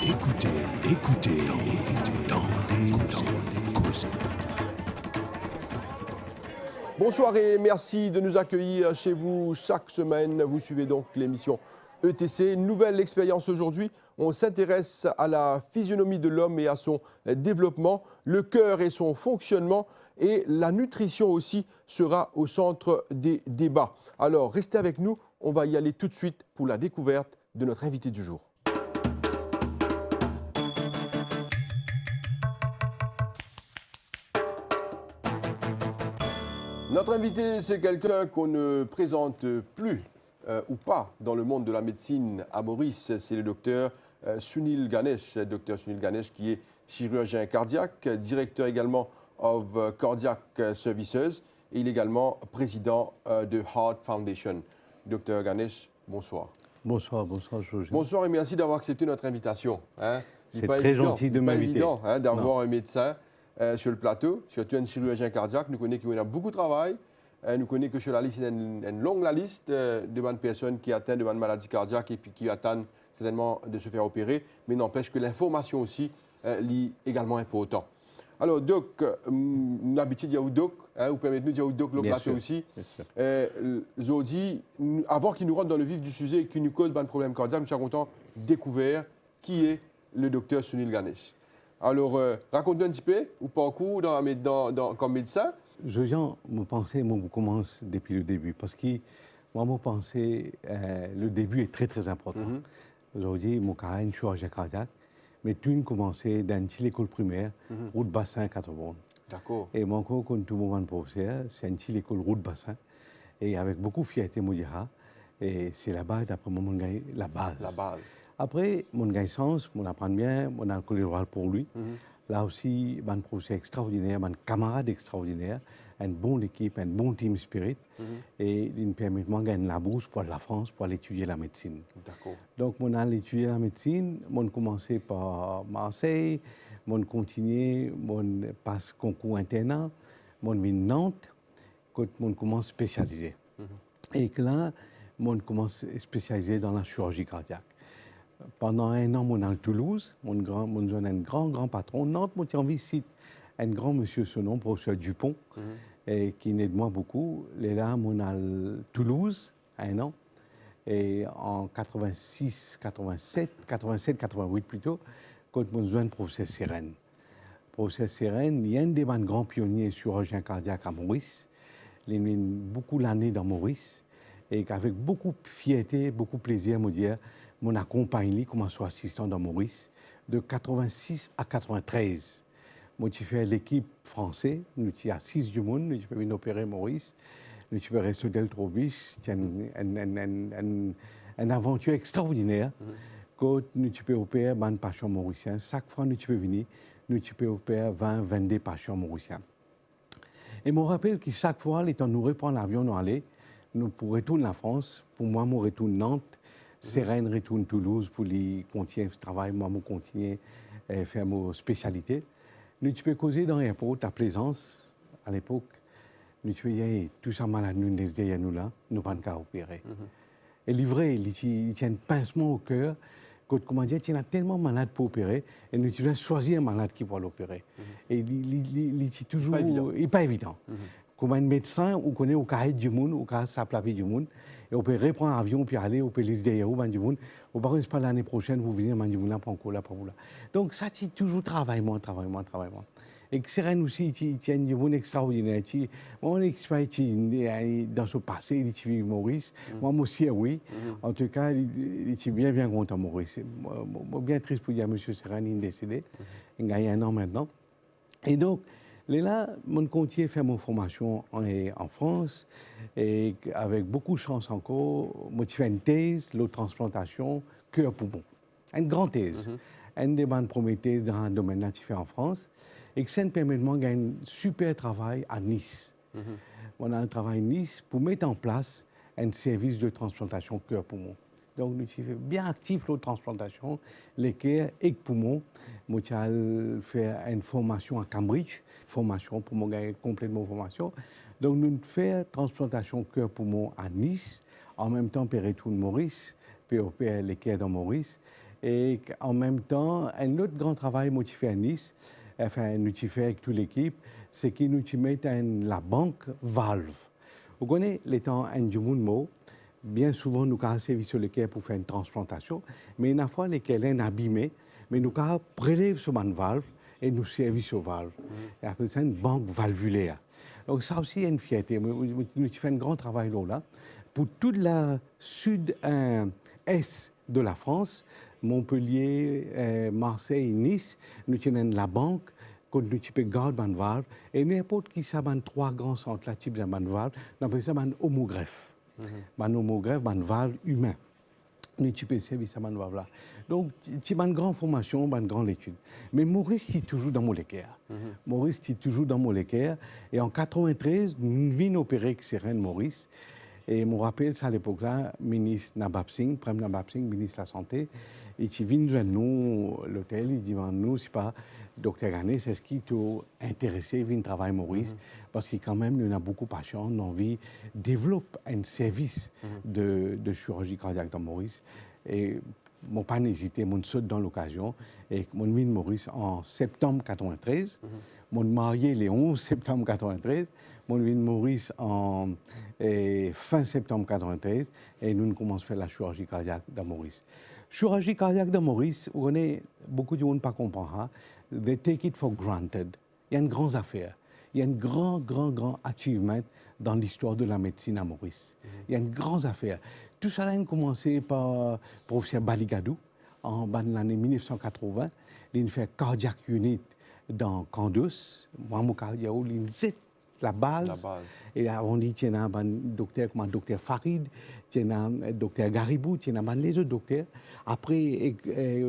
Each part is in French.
Écoutez, causer. Bonsoir et merci de nous accueillir chez vous chaque semaine. Vous suivez donc l'émission ETC. Nouvelle expérience aujourd'hui. On s'intéresse à la physionomie de l'homme et à son développement, le cœur et son fonctionnement. Et la nutrition aussi sera au centre des débats. Alors restez avec nous, on va y aller tout de suite pour la découverte de notre invité du jour. Notre invité, c'est quelqu'un qu'on ne présente plus ou pas dans le monde de la médecine à Maurice. C'est le docteur Sunil Ganesh. Docteur Sunil Ganesh qui est chirurgien cardiaque, directeur également of Cardiac Services et il est également président de Heart Foundation. Docteur Ganesh, bonsoir. Bonsoir, Georges. Bonsoir et merci d'avoir accepté notre invitation. C'est très gentil de m'inviter. C'est pas évident d'avoir un médecin sur le plateau, surtout un chirurgien cardiaque. Nous connaissons qu'il y a beaucoup de travail. Nous connaissons que sur la liste, il y a une longue liste de bonnes personnes qui atteignent de bonnes maladies cardiaques et puis qui attendent certainement de se faire opérer. Mais n'empêche que l'information aussi est également importante. Alors, Doc, nous habituons à dire Doc, vous permettez de dire Doc le plateau aussi. Aujourd'hui, avant qu'il nous rentre dans le vif du sujet et qu'il nous cause un problème cardiaque, nous sommes contents de découvrir qui est le docteur Sunil Ganesh. Alors, raconte-nous un petit peu, ou parcours comme médecin. Jean, mon pensée, moi, commence depuis le début. Parce que moi, mon pensée, le début est très, très important. Aujourd'hui, mon carrière, je suis chirurgien cardiaque, mais tout a commencé dans l'école primaire, route bassin 80. D'accord. Et mon cours, comme tout le monde professeur, c'est une l'école route bassin. Et avec beaucoup de fierté, moi, et c'est la base, d'après moi, la base. La base. Après, mon sens, mon apprend bien, mon alcool oral pour lui. Là aussi, un professeur extraordinaire, un camarade extraordinaire, une bonne équipe, un bon team spirit. Et il me permet de gagner la bourse pour la France, pour aller étudier la médecine. D'accord. Donc, mon allé étudier la médecine, mon commencé par Marseille, mon continué, mon passe concours internat, mon mis Nantes, quand mon commence spécialisé. Et que là, mon commence spécialisé dans la chirurgie cardiaque. Pendant un an, mon à Toulouse, mon jeune un grand patron. Nantes, mon en visite un grand monsieur, son nom, professeur Dupont, et qui n'aide moi beaucoup. Et là, mon à Toulouse, un an. Et en 86, 88 plutôt, quand mon jeune professeur Sérène. Professeur Sérène, il y a un des grands pionniers chirurgiens cardiaques à Maurice. Il a eu beaucoup d'années dans Maurice. Et avec beaucoup de fierté, beaucoup de plaisir, me dire, mon accompagné comme assistant dans Maurice, de 86 à 93. Moi, j'ai fait l'équipe française, nous sommes à 6 du monde, nous avons opéré Maurice, nous avons resté d'Eltrobich, c'est une aventure extraordinaire. Quand nous avons opéré 20 patients mauriciens, chaque fois que nous avons venu, nous avons opéré 20-22 patients mauriciens. Et je me rappelle que chaque fois, quand nous reprenons l'avion, nous allons, nous pour retourner la France, pour moi, je retourne Nantes, Sérène retourne Toulouse pour les continuer ce travail, moi, je continue à faire ma spécialité. Nous peux causer dans l'aéroport à Plaisance, à l'époque. Nous peux dire, tout ça malade, nous sommes nous là, nous ne pouvons pas opérer. Et livré, il y a un pincement au cœur. Quand comment dire, il y a tellement malade pour opérer, et nous devons choisir un malade qui va l'opérer. Et il est toujours, il n'est pas évident. Comme un médecin, on connaît au cas du monde, au cas de la vie du monde, et on peut reprendre l'avion, puis aller, on peut les derrière au du monde. Au par exemple, l'année prochaine, vous venez au monde, là, pour encore là, pour vous là. Donc, ça, c'est toujours travail. Et que Sérène aussi, il y a un monde extraordinaire. Mon expérience dans ce passé, il est Maurice. Moi aussi, oui. En tout cas, il est bien content, Maurice. Moi, bien triste pour dire, M. Sérène, il est décédé. Il a un an maintenant. Et donc, là, mon continue faire mon formation en France et avec beaucoup de chance encore, moi j'ai fait une thèse, l'autre transplantation, cœur-poumon. Une grande thèse. Une des bonnes premières thèses dans un domaine là fait en France et que ça me permet de gagner un super travail à Nice. On a un travail à Nice pour mettre en place un service de transplantation cœur-poumon. Donc, nous sommes bien actifs la transplantation, les cœurs et les poumons. Moi, j'ai fait une formation à Cambridge, formation pour me gagner complètement formation. Donc, nous faisons transplantation cœur-poumon à Nice, en même temps, pour retourner Maurice, pour opérer les cœurs dans Maurice. Et en même temps, un autre grand travail que je fais à Nice, enfin, nous fais avec toute l'équipe, c'est que nous mettons la banque Valve. Vous connaissez, les temps en mot, bien souvent, nous avons un service sur lequel pour faire une transplantation, mais une fois, lesquels sont abîmés, mais nous avons prélève sur une valve et nous servons sur valve. Et après, c'est une banque valvulaire. Donc, ça aussi, est une fierté. Nous faisons un grand travail là. Pour toute la sud-est de la France, Montpellier, Marseille, Nice, nous tenons la banque, quand nous pouvons garder une valve, et n'importe qui ça ban 3 grands centres, là, type de valve, nous appelons ça un homogreffe. Un homogreffe, une valve humain. Nous pouvons servir ça une valve là. Donc, c'est une grande formation, une grande étude. Mais Maurice est toujours dans Molécaire. Maurice est toujours dans Molécaire. Et en 1993, nous venons opérer avec Sérène Maurice. Et je me rappelle, à l'époque-là, ministre Nabab Singh, Premier Nabab Singh, ministre de la Santé, et qui vient de nous, l'hôtel, il dit, nous, c'est pas docteur Ghané, c'est ce qui t'a intéressé, vient travailler Maurice, parce que quand même, nous avons beaucoup de patients, nous avons envie de développer un service de chirurgie cardiaque dans Maurice. Et mon pas hésité, mon saute dans l'occasion, et mon vient Maurice en septembre 93, mon marié le 11 septembre 93, mon vient Maurice en fin septembre 93, et nous commençons à faire la chirurgie cardiaque dans Maurice. Chirurgie cardiaque dans Maurice, on est, beaucoup de monde ne pas comprendre, they take it for granted. Il y a une grande affaire. Il y a un grand achievement dans l'histoire de la médecine à Maurice. Il y a une grande affaire. Tout ça a commencé par le professeur Baligadou en l'année 1980. Il a fait cardiac unit dans Candos. Moi, mon cardiaque, il la base. Et là, on dit qu'il y a un docteur comme le docteur Farid, il y a un docteur Garibou, il y a les autres docteurs. Après,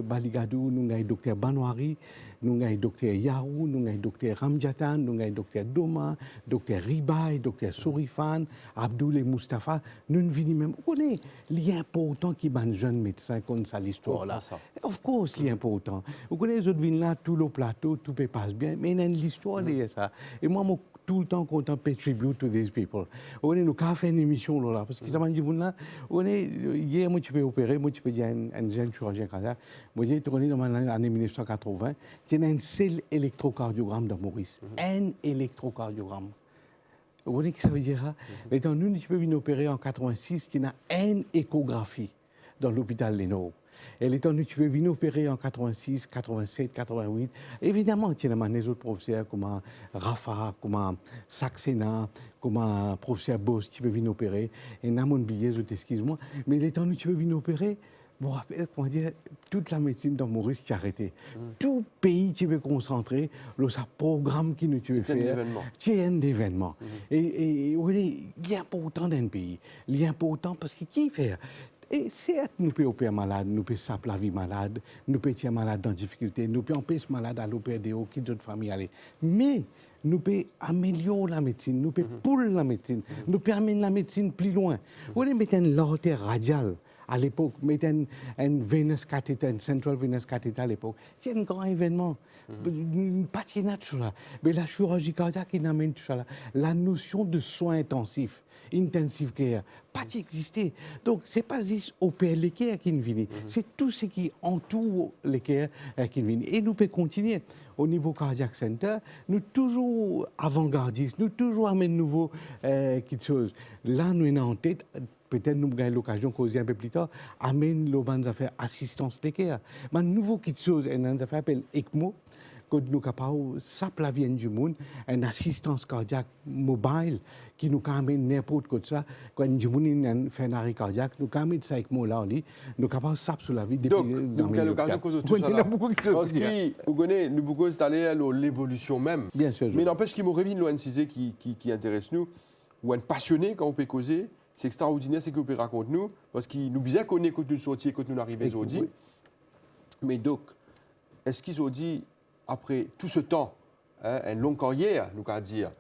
Baligadou, nous avons le docteur Banouari, nous avons le docteur Yarou, nous avons le docteur Ramjatan, nous avons le docteur Doma, le docteur Ribaï, le docteur Sourifan, Abdoul et Mustafa. Nous venons même. On est l'important qui est un jeune médecin comme ça, l'histoire là. Of course, l'important. Vous connaissez les autres vignes là, tout le plateau, tout passe bien, mais il y a l'histoire de ça. Et moi, tout le temps content de payer tribute to these people. On est nous avons fait une émission là parce que ça m'a dit là, on est hier moi tu peux opérer, moi tu peux dire un jeune chirurgien cardiaque. Moi j'ai tourné dans l'année 1980, j'ai un seul électrocardiogramme dans Maurice, un électrocardiogramme. Vous voyez ce que ça veut dire? Mais dans nous tu peux venir opérer en 86, qui a une échographie dans l'hôpital Léno. Et les temps où tu peux venir opérer en 86, 87, 88, évidemment, tu as des autres professeurs comme Rafa, comme Saxena, comme professeur Boss, tu peux venir opérer. Et dans mon billet, excuse-moi, mais les temps où tu peux venir opérer, je me rappelle, comment dire, toute la médecine dans Maurice qui a arrêté. Tout pays qui veut concentrer, le programme qui nous veut faire, c'est un événement. Et oui, il est important d'un pays. Il est important parce que qui fait? Et certes, nous pouvons opérer malade, nous pouvons saper la vie malade, nous pouvons être malade en difficulté, nous pouvons empêcher malade à l'opérer, qui d'autres familles aller. Mais nous pouvons améliorer la médecine, nous pouvons pouler la médecine, nous pouvons amener la médecine plus loin. On peut mettre une artère radiale à l'époque, mettre un venous cathéter, un central venous cathéter à l'époque. C'est un grand événement. Pas de sur là. Mais la chirurgie cardiaque, il amène tout ça là. La notion de soins intensifs. Intensive care, pas d'exister. Donc, ce n'est pas juste opérer les care qui vient, c'est tout ce qui entoure les care qui vient. Et nous pouvons continuer. Au niveau cardiac center, nous toujours avant-gardistes, nous toujours amenons nouveau quelque chose. Là, nous sommes en tête. Peut-être nous avons l'occasion de causer un peu plus tard, amène le banc d'affaires assistance de care. Mais nouveau quelque chose, un affaire appelle ECMO. Quand nous sommes capables de saper vie du monde, une assistance cardiaque mobile qui nous amène n'importe quoi de ça. Quand nous fait un arrêt cardiaque, nous amène ça avec moi là, nous sommes capables de saper sur la vie. Donc, nous avons l'occasion de causer tout ça. Parce que nous pouvons installer l'évolution même. Bien sûr. Mais n'empêche qu'il me revient un sujet qui intéresse nous, ou un passionné quand on peut causer. C'est extraordinaire ce que vous pouvez raconter nous, parce qu'il nous bien connaît quand nous sortions, quand nous arrivons aujourd'hui. Oui. Mais donc, est-ce qu'ils ont dit, après tout ce temps, une longue carrière, nous allons dire,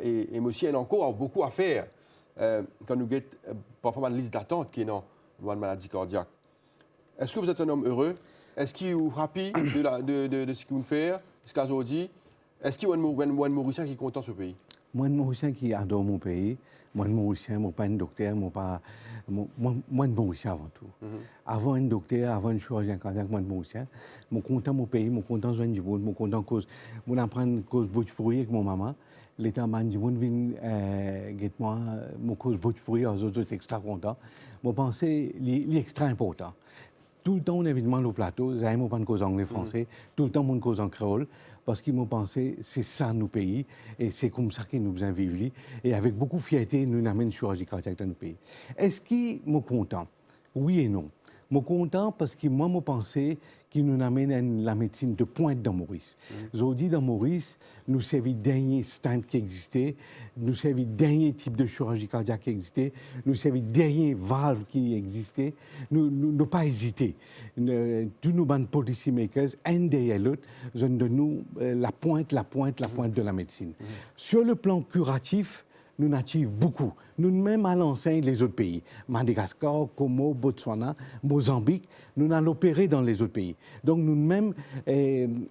et aussi, il y a encore beaucoup à faire, quand nous avons parfois une liste d'attente qui est dans une maladie cardiaque. Est-ce que vous êtes un homme heureux? Est-ce qu'il est happy de ce que vous faites, ce que vous dit? Est-ce qu'il y a un Mauricien qui est content de ce pays? Moi, un Mauricien qui adore mon pays, moi, un Mauricien, moi, pas un docteur, moi, un Mauricien avant tout. Avant un docteur, avant un chirurgien cardiaque, moi, un Mauricien, moi, content mon pays, moi, content de du monde, moi, content cause, moi, apprendre cause bouche pourrie avec mon maman. L'état man du monde vient, moi, mon cause bouche pourrie, aux autres, extra content. Moi, penser, l'extra important. Tout le temps, on évidemment au plateau, j'ai pas de cause anglais français, tout le temps, mon cause en créole, parce qu'ils m'ont pensé, c'est ça nos pays, et c'est comme ça qu'ils nous besoin vivre. Et avec beaucoup de fierté, nous amènent chirurgie cardiaque dans nos pays. Est-ce qu'ils sont contents? Oui et non. Je suis content parce que moi, je pensais qu'ils nous amènent la médecine de pointe dans Maurice. Je dis dans Maurice, nous servons le dernier stand qui existait, nous servons le dernier type de chirurgie cardiaque qui existait, nous servons le dernier valve qui existait. Nous n'avons pas hésité. Tous nos bandes policy makers, un derrière l'autre, donnent de nous la pointe de la médecine. Sur le plan curatif, nous nativons beaucoup. Nous même à l'enseigne les autres pays. Madagascar, Como, Botswana, Mozambique, nous allons opérer dans les autres pays. Donc nous même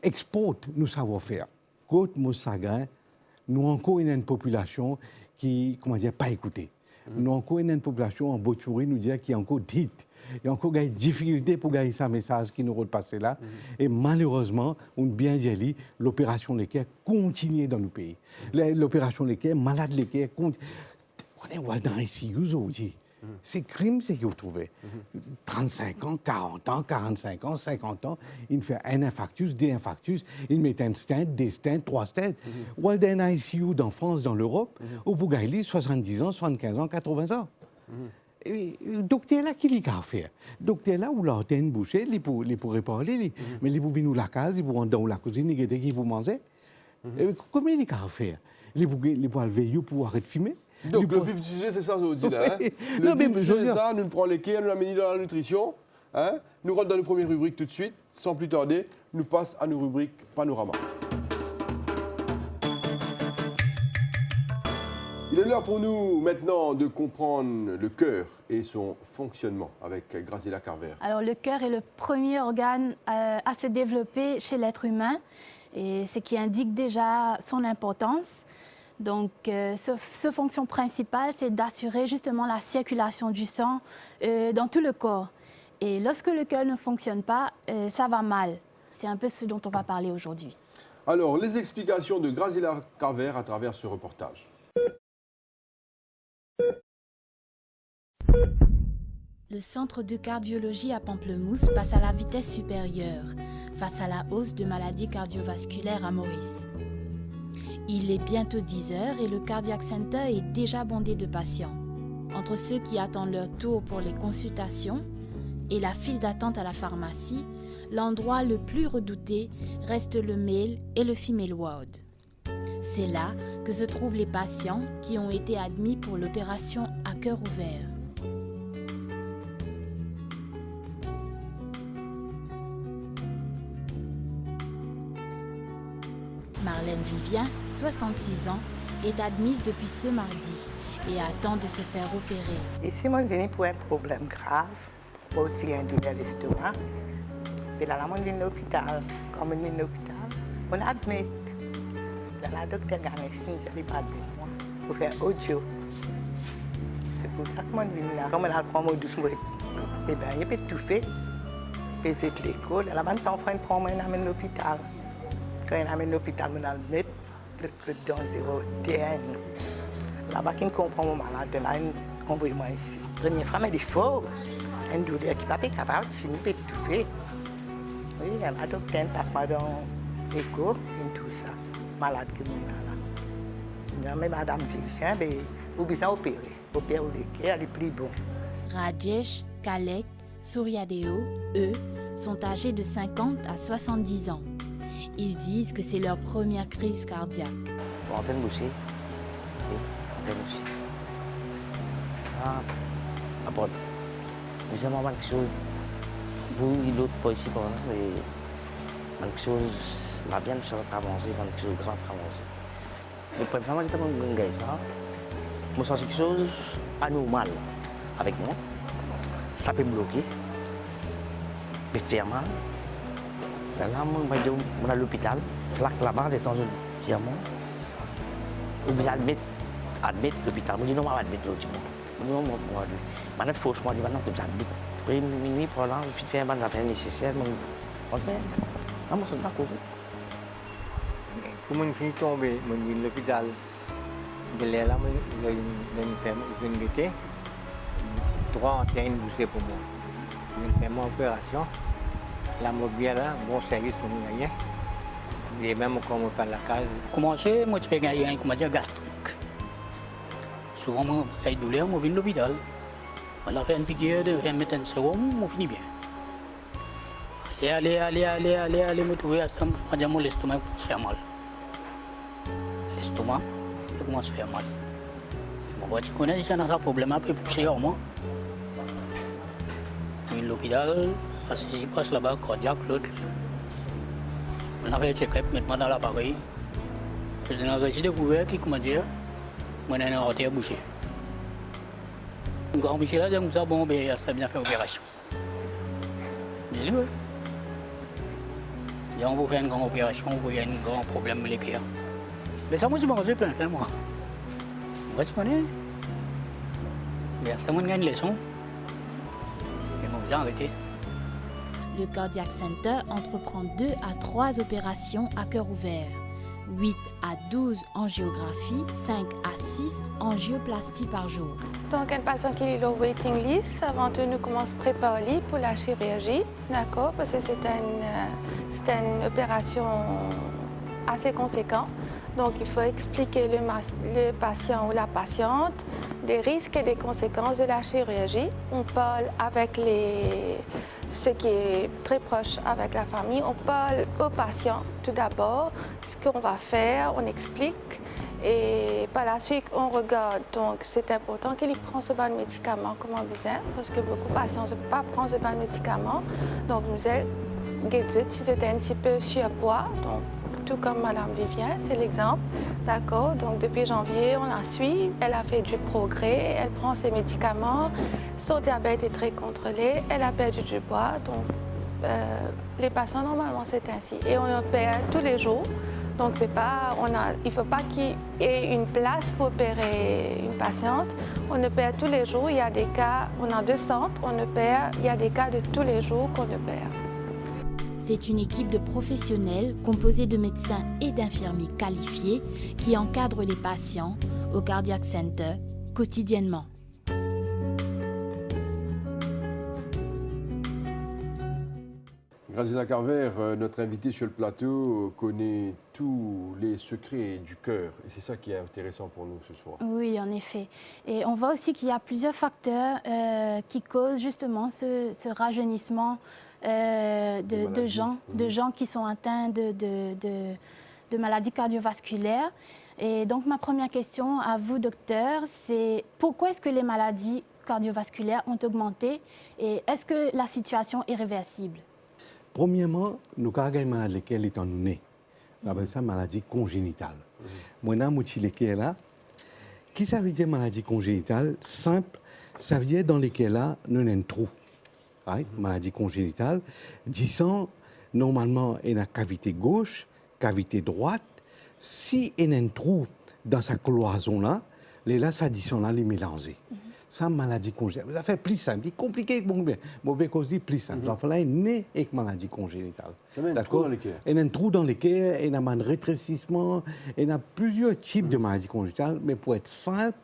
exportons nos savoir-faire. Côte Moussagrin, nous encore une population qui, comment dire, pas écoutée. Nous encore une population en Botswana, nous dire qui est encore dite. Il y a encore des difficultés pour gagner ce message qui nous repasse là. Et malheureusement, on bien dit, l'opération Lecker continue dans nos pays. L'opération Lecker, malade Lecker, continue. On est dans les ICU aujourd'hui. C'est crime, c'est qu'ils ont trouvé. 35 ans, 40 ans, 45 ans, 50 ans, il fait un infarctus, deux infarctus, il met un stent, des stents, trois stents. Ou dans un ICU dans France, dans l'Europe, au Bougaïli, 70 ans, 75 ans, 80 ans. Le docteur là, qui a fait? Le docteur là, où l'antenne une bouchée, il pourrait parler, mais il peut venir à la case, il peut rentrer dans la cuisine, il peut manger. Comment il a fait? Il peut lever pour arrêter de fumer. Donc le vif du sujet, c'est ça, je vous dis là. Le vif du sujet, c'est ça, nous prenons les quais, nous l'amenons dans la nutrition. Hein? Nous rentrons dans nos premières rubriques tout de suite. Sans plus tarder, nous passons à nos rubriques Panorama. Il est l'heure pour nous maintenant de comprendre le cœur et son fonctionnement avec Graziella Carver. Alors le cœur est le premier organe à se développer chez l'être humain et ce qui indique déjà son importance. Donc sa fonction principale, c'est d'assurer justement la circulation du sang dans tout le corps. Et lorsque le cœur ne fonctionne pas, ça va mal. C'est un peu ce dont on va parler aujourd'hui. Alors, les explications de Graziella Carver à travers ce reportage. Le centre de cardiologie à Pamplemousse passe à la vitesse supérieure face à la hausse de maladies cardiovasculaires à Maurice. Il est bientôt 10 heures et le Cardiac Center est déjà bondé de patients. Entre ceux qui attendent leur tour pour les consultations et la file d'attente à la pharmacie, l'endroit le plus redouté reste le male et le female ward. C'est là que se trouvent les patients qui ont été admis pour l'opération à cœur ouvert. Marlène Vivien, 66 ans, est admise depuis ce mardi et attend de se faire opérer. Ici, moi, je viens pour un problème grave, pour tirer un douleur l'estomac. Et là, je viens à l'hôpital. Comme je viens à l'hôpital, on admet. Là, la docteur Ganessin, je n'ai pas de moi, pour faire audio. C'est pour ça que moi, je viens là. Comme elle prend mon doucement, eh bien, il peut tout faire. Il peut être l'école. Là, je s'en fait prendre moi, à l'hôpital. Quand il amène l'hôpital, on a le mettre le dans 0 DN. Là-bas, qui comprend mon malade, là, on envoie moi ici. La première fois, mais il faut un douleur qui n'est pas capable, sinon il peut tout faire. Oui, la docteur passe moi dans l'écho et tout ça. Malade qui est là. Mais madame Vivien, vous besoin opérer. Opérer le cœur, elle est plus bon. Rajesh, Kalek, Suryadeo, eux, sont âgés de 50 à 70 ans. Ils disent que c'est leur première crise cardiaque. Antenne bouchée. Oui, antenne bouchée. Ah, après, nous avons quelque chose. Vous, l'autre, pas ici, par là, mais quelque chose, la viande, ça va pas manger, quelque chose de grave à manger. Le premier fois, j'étais dans le ça. Je sens quelque chose anormal avec moi. Ça peut me bloquer. Mais faire mal. Là, moi, je vais à l'hôpital, flaque là-bas, j'ai tendu un diamant. Ou bien admettre l'hôpital. Je dis non, je vais admettre l'hôpital. Non, maintenant, franchement, je dis maintenant, tu vas admettre. Après, minuit, pour là, je fais un affaire nécessaire. On fait. Non, moi, je suis d'accord. Quand je suis tombé, je suis à l'hôpital. Je suis là, je suis fait 3 antennes bouchées pour moi. Je fais mon opération. La mobile, bon service pour nous gagner. Et même quand on parle de la case. Commencé, moi, je fais gagner un gastrique. Souvent, moi, j'ai des douleurs, je viens de l'hôpital. On a fait une piqûre, je mettre un sérum, je finis bien. Allez, me trouver à ça, je dis mon l'estomac commence à faire mal. L'estomac, il commence à faire mal. Moi, tu connais, ça n'a un problème, un peu poussé en moi. Je viens de l'hôpital, parce que je passe là-bas, cardiaque, l'autre. On a fait un check-up, maintenant dans l'appareil. On a réussi à découvrir qui, comment dire, moi, on a une artère bouchée. Quand Michel a dit comme ça, bon, ben, ça a bien fait l'opération. J'ai dit, oui. On va faire une grande opération, il y a un grand problème avec les cœurs. Mais ça, moi, je m'en fais plein, moi. Moi, je connais. Mais ça, moi, je gagne une leçon. Et moi, je vais arrêter. Le Cardiac Center entreprend 2 à 3 opérations à cœur ouvert, 8 à 12 angiographies, 5 à 6 angioplasties par jour. Donc, un patient qui est dans la waiting list, avant tout, nous commençons à préparer pour la chirurgie, d'accord, parce que c'est une opération assez conséquente. Donc, il faut expliquer le patient ou la patiente des risques et des conséquences de la chirurgie. On parle avec ce qui est très proche avec la famille. On parle au patient tout d'abord, ce qu'on va faire, on explique. Et par la suite, on regarde. Donc, c'est important qu'il prenne ce ban de médicaments comme on besoin, parce que beaucoup de patients ne peuvent pas prendre ce ban de médicaments. Donc, nous avons si c'était un petit peu surpoids, donc tout comme Mme Viviane, c'est l'exemple. D'accord? Donc, depuis janvier, on la suit. Elle a fait du progrès. Elle prend ses médicaments. Son diabète est très contrôlé. Elle a perdu du poids. Donc, les patients, normalement, c'est ainsi. Et on opère tous les jours. Donc, il ne faut pas qu'il y ait une place pour opérer une patiente. On opère tous les jours. Il y a des cas, on a 2 centres, on opère. Il y a des cas de tous les jours qu'on opère. C'est une équipe de professionnels composée de médecins et d'infirmiers qualifiés qui encadrent les patients au Cardiac Center quotidiennement. Graziella Carver, notre invité sur le plateau, connaît tous les secrets du cœur. Et c'est ça qui est intéressant pour nous ce soir. Oui, en effet. Et on voit aussi qu'il y a plusieurs facteurs qui causent justement ce rajeunissement de gens qui sont atteints de maladies cardiovasculaires. Et donc, ma première question à vous, docteur, c'est pourquoi est-ce que les maladies cardiovasculaires ont augmenté et est-ce que la situation est réversible? Premièrement, nous avons une maladie laquelle étant nés. On appelle ça maladie congénitale. Moi, je suis là. Qui ça veut dire maladie congénitale? Simple, ça veut dire dans lesquels là, nous avons un trou. Right? Maladie congénitale. Disons, normalement, il y a une cavité gauche, cavité droite. Si il y a un trou dans sa cloison-là, là, ça dit là, les mélanger. Ça, maladie congénitale. Ça fait plus simple. C'est compliqué, bon, bien. Mauvais cause, plus simple. L'enfant là est né avec maladie congénitale. Il y a un trou dans les cœurs. Il y a un trou dans les cœurs, il y a un rétrécissement, il y a plusieurs types de maladies congénitales. Mais pour être simple,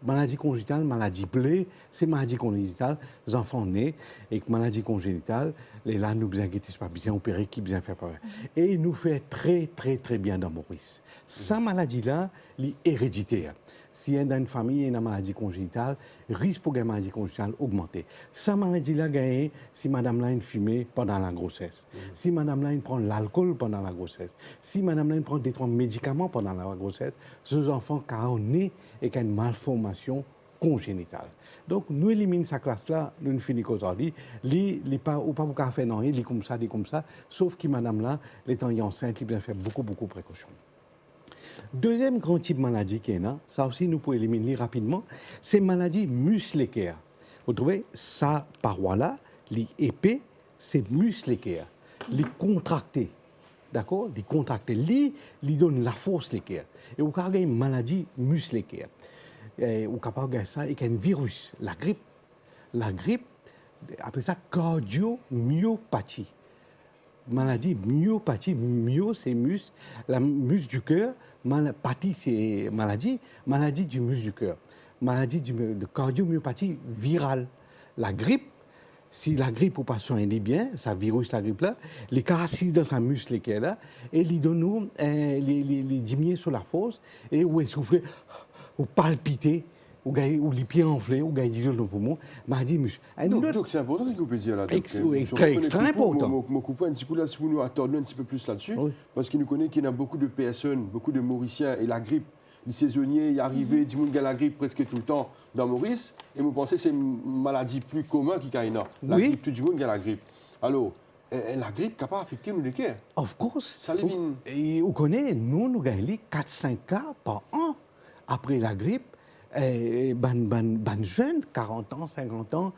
maladie congénitale, maladie bleue, c'est maladie congénitale. Les enfants nés avec maladie congénitale, et là, nous bien inquiétons pas, bien opérer, qui bien fait pas. Et il nous fait très, très, très bien dans Maurice. Sa maladie-là, elle est héréditaire. Si il y a dans une famille une maladie congénitale, le risque pour une maladie congénitale augmenté. Sa maladie-là gagne si madame là fumé pendant la grossesse, si madame là prend l'alcool pendant la grossesse, si madame là prend des médicaments pendant la grossesse, ces enfants sont nés avec une malformation congénitale. Donc, nous éliminons cette classe-là, nous finissons aujourd'hui. Ou pas pour faire non, il est comme ça, sauf que madame là, étant enceinte, il bien faire beaucoup de précautions. Deuxième grand type de maladie qu'il y a, ça aussi nous pouvons éliminer rapidement, c'est maladie musculaire. Vous trouvez, sa paroi-là, l'épée, c'est musculaire, les contracté. d'accord, de contracter. Lui donne la force l'équerre. Et au cas où il y a une maladie muscle l'équerre, au cas où il y a ça, il y a un virus, la grippe. La grippe, après ça, cardiomyopathie. Maladie, myopathie, myo c'est muscle, la muscle du cœur, pathie c'est maladie du muscle du cœur. Maladie de cardiomyopathie virale. La grippe, si la grippe ou pas soigner bien, ça virus la grippe là, les caractéristiques dans sa muscle qui est là, et ils donnent nous les diminuer sur la force et ou essouffler, ou palpiter, ou les pieds enflés, ou gagner dans le poumon, m'a dit muscle. Donc c'est important ce que vous pouvez dire là. Extra important. Je coupe un petit coup là, si vous nous attendez un petit peu plus là-dessus, parce qu'il nous connaît qu'il y a beaucoup de personnes, beaucoup de Mauriciens, et la grippe, les saisonniers, il y arrivait, du monde qui a la grippe presque tout le temps dans Maurice, et vous pensez que c'est une maladie plus commune qui a la grippe, tout le monde qui a la grippe. Alors, la grippe n'a pas affecté nous les cœurs. Of course. Ça les vient. Et vous connaissez, nous avons 4-5 cas par an après la grippe. Ban jeune, 40 ans, 50 ans,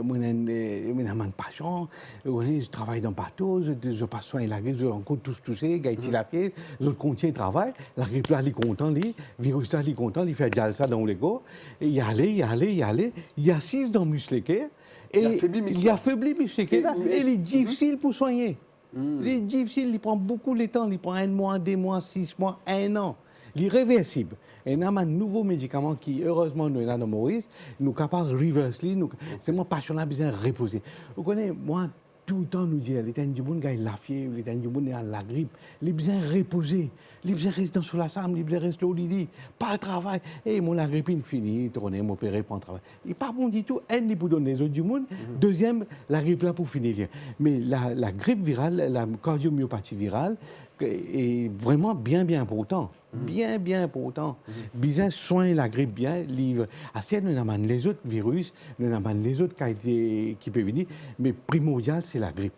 moi j'ai une passion, je travaille dans le bateau, je passe soin de la grippe, je rencontre tous touchés, gaïti la fièvre, je continue de travailler, la grippe là, il est content, le virus là, il est content, il fait ça dans les gars, et il assise dans le muscle, et il affaiblit le muscle, et il est difficile pour soigner. Il est difficile, il prend beaucoup de temps, il prend 1 mois, 2 mois, 6 mois, 1 an. Il est réversible. Et nous avons un nouveau médicament qui, heureusement, nous avons dans Maurice, nous sommes capables de reverser. C'est mon passion, là, besoin de reposer. Vous connaissez, moi, tout le temps, nous disons, les gens du monde ont la fièvre, les gens du monde ont la grippe, les besoin de reposer, les besoin de rester sur la chambre, les besoin de rester au lit, pas le travail. Et mon la grippe est finie, tourner, m'opérer pour le travail. Il n'est pas bon du tout. Un, il pour donner les autres du monde. Deuxième, la grippe là pour finir. Mais la grippe virale, la cardiomyopathie virale, est vraiment bien important. Bien important. Bien soigner la grippe bien, livre. Assez, nous avons les autres virus, nous avons les autres qui peuvent venir, mais primordial, c'est la grippe.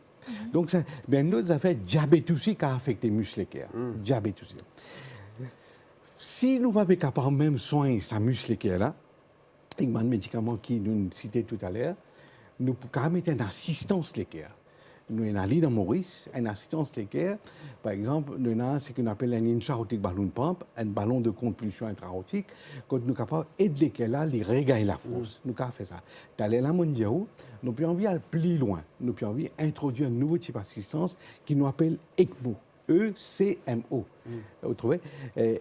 Donc, ça, ben, l'autre affaire, diabète aussi qui a affecté les muscles. Diabète aussi. Si nous ne sommes pas capables même soigner sa muscle là, avec un médicament qui nous citait tout à l'heure, nous pouvons mettre une assistance l'équerre. Nous avons dans Maurice une assistance l'équerre. Par exemple, nous avons ce qu'on appelle un intra-aortic balloon pump, un ballon de compulsion intra-aortique. Quand nous sommes capables d'aider l'équerre là, de régler la force. Nous avons fait ça. Dans les mondial, nous pouvons envie aller plus loin. Nous pouvons envie introduire un nouveau type d'assistance qui nous appelle ECMO. ECMO. Vous trouvez?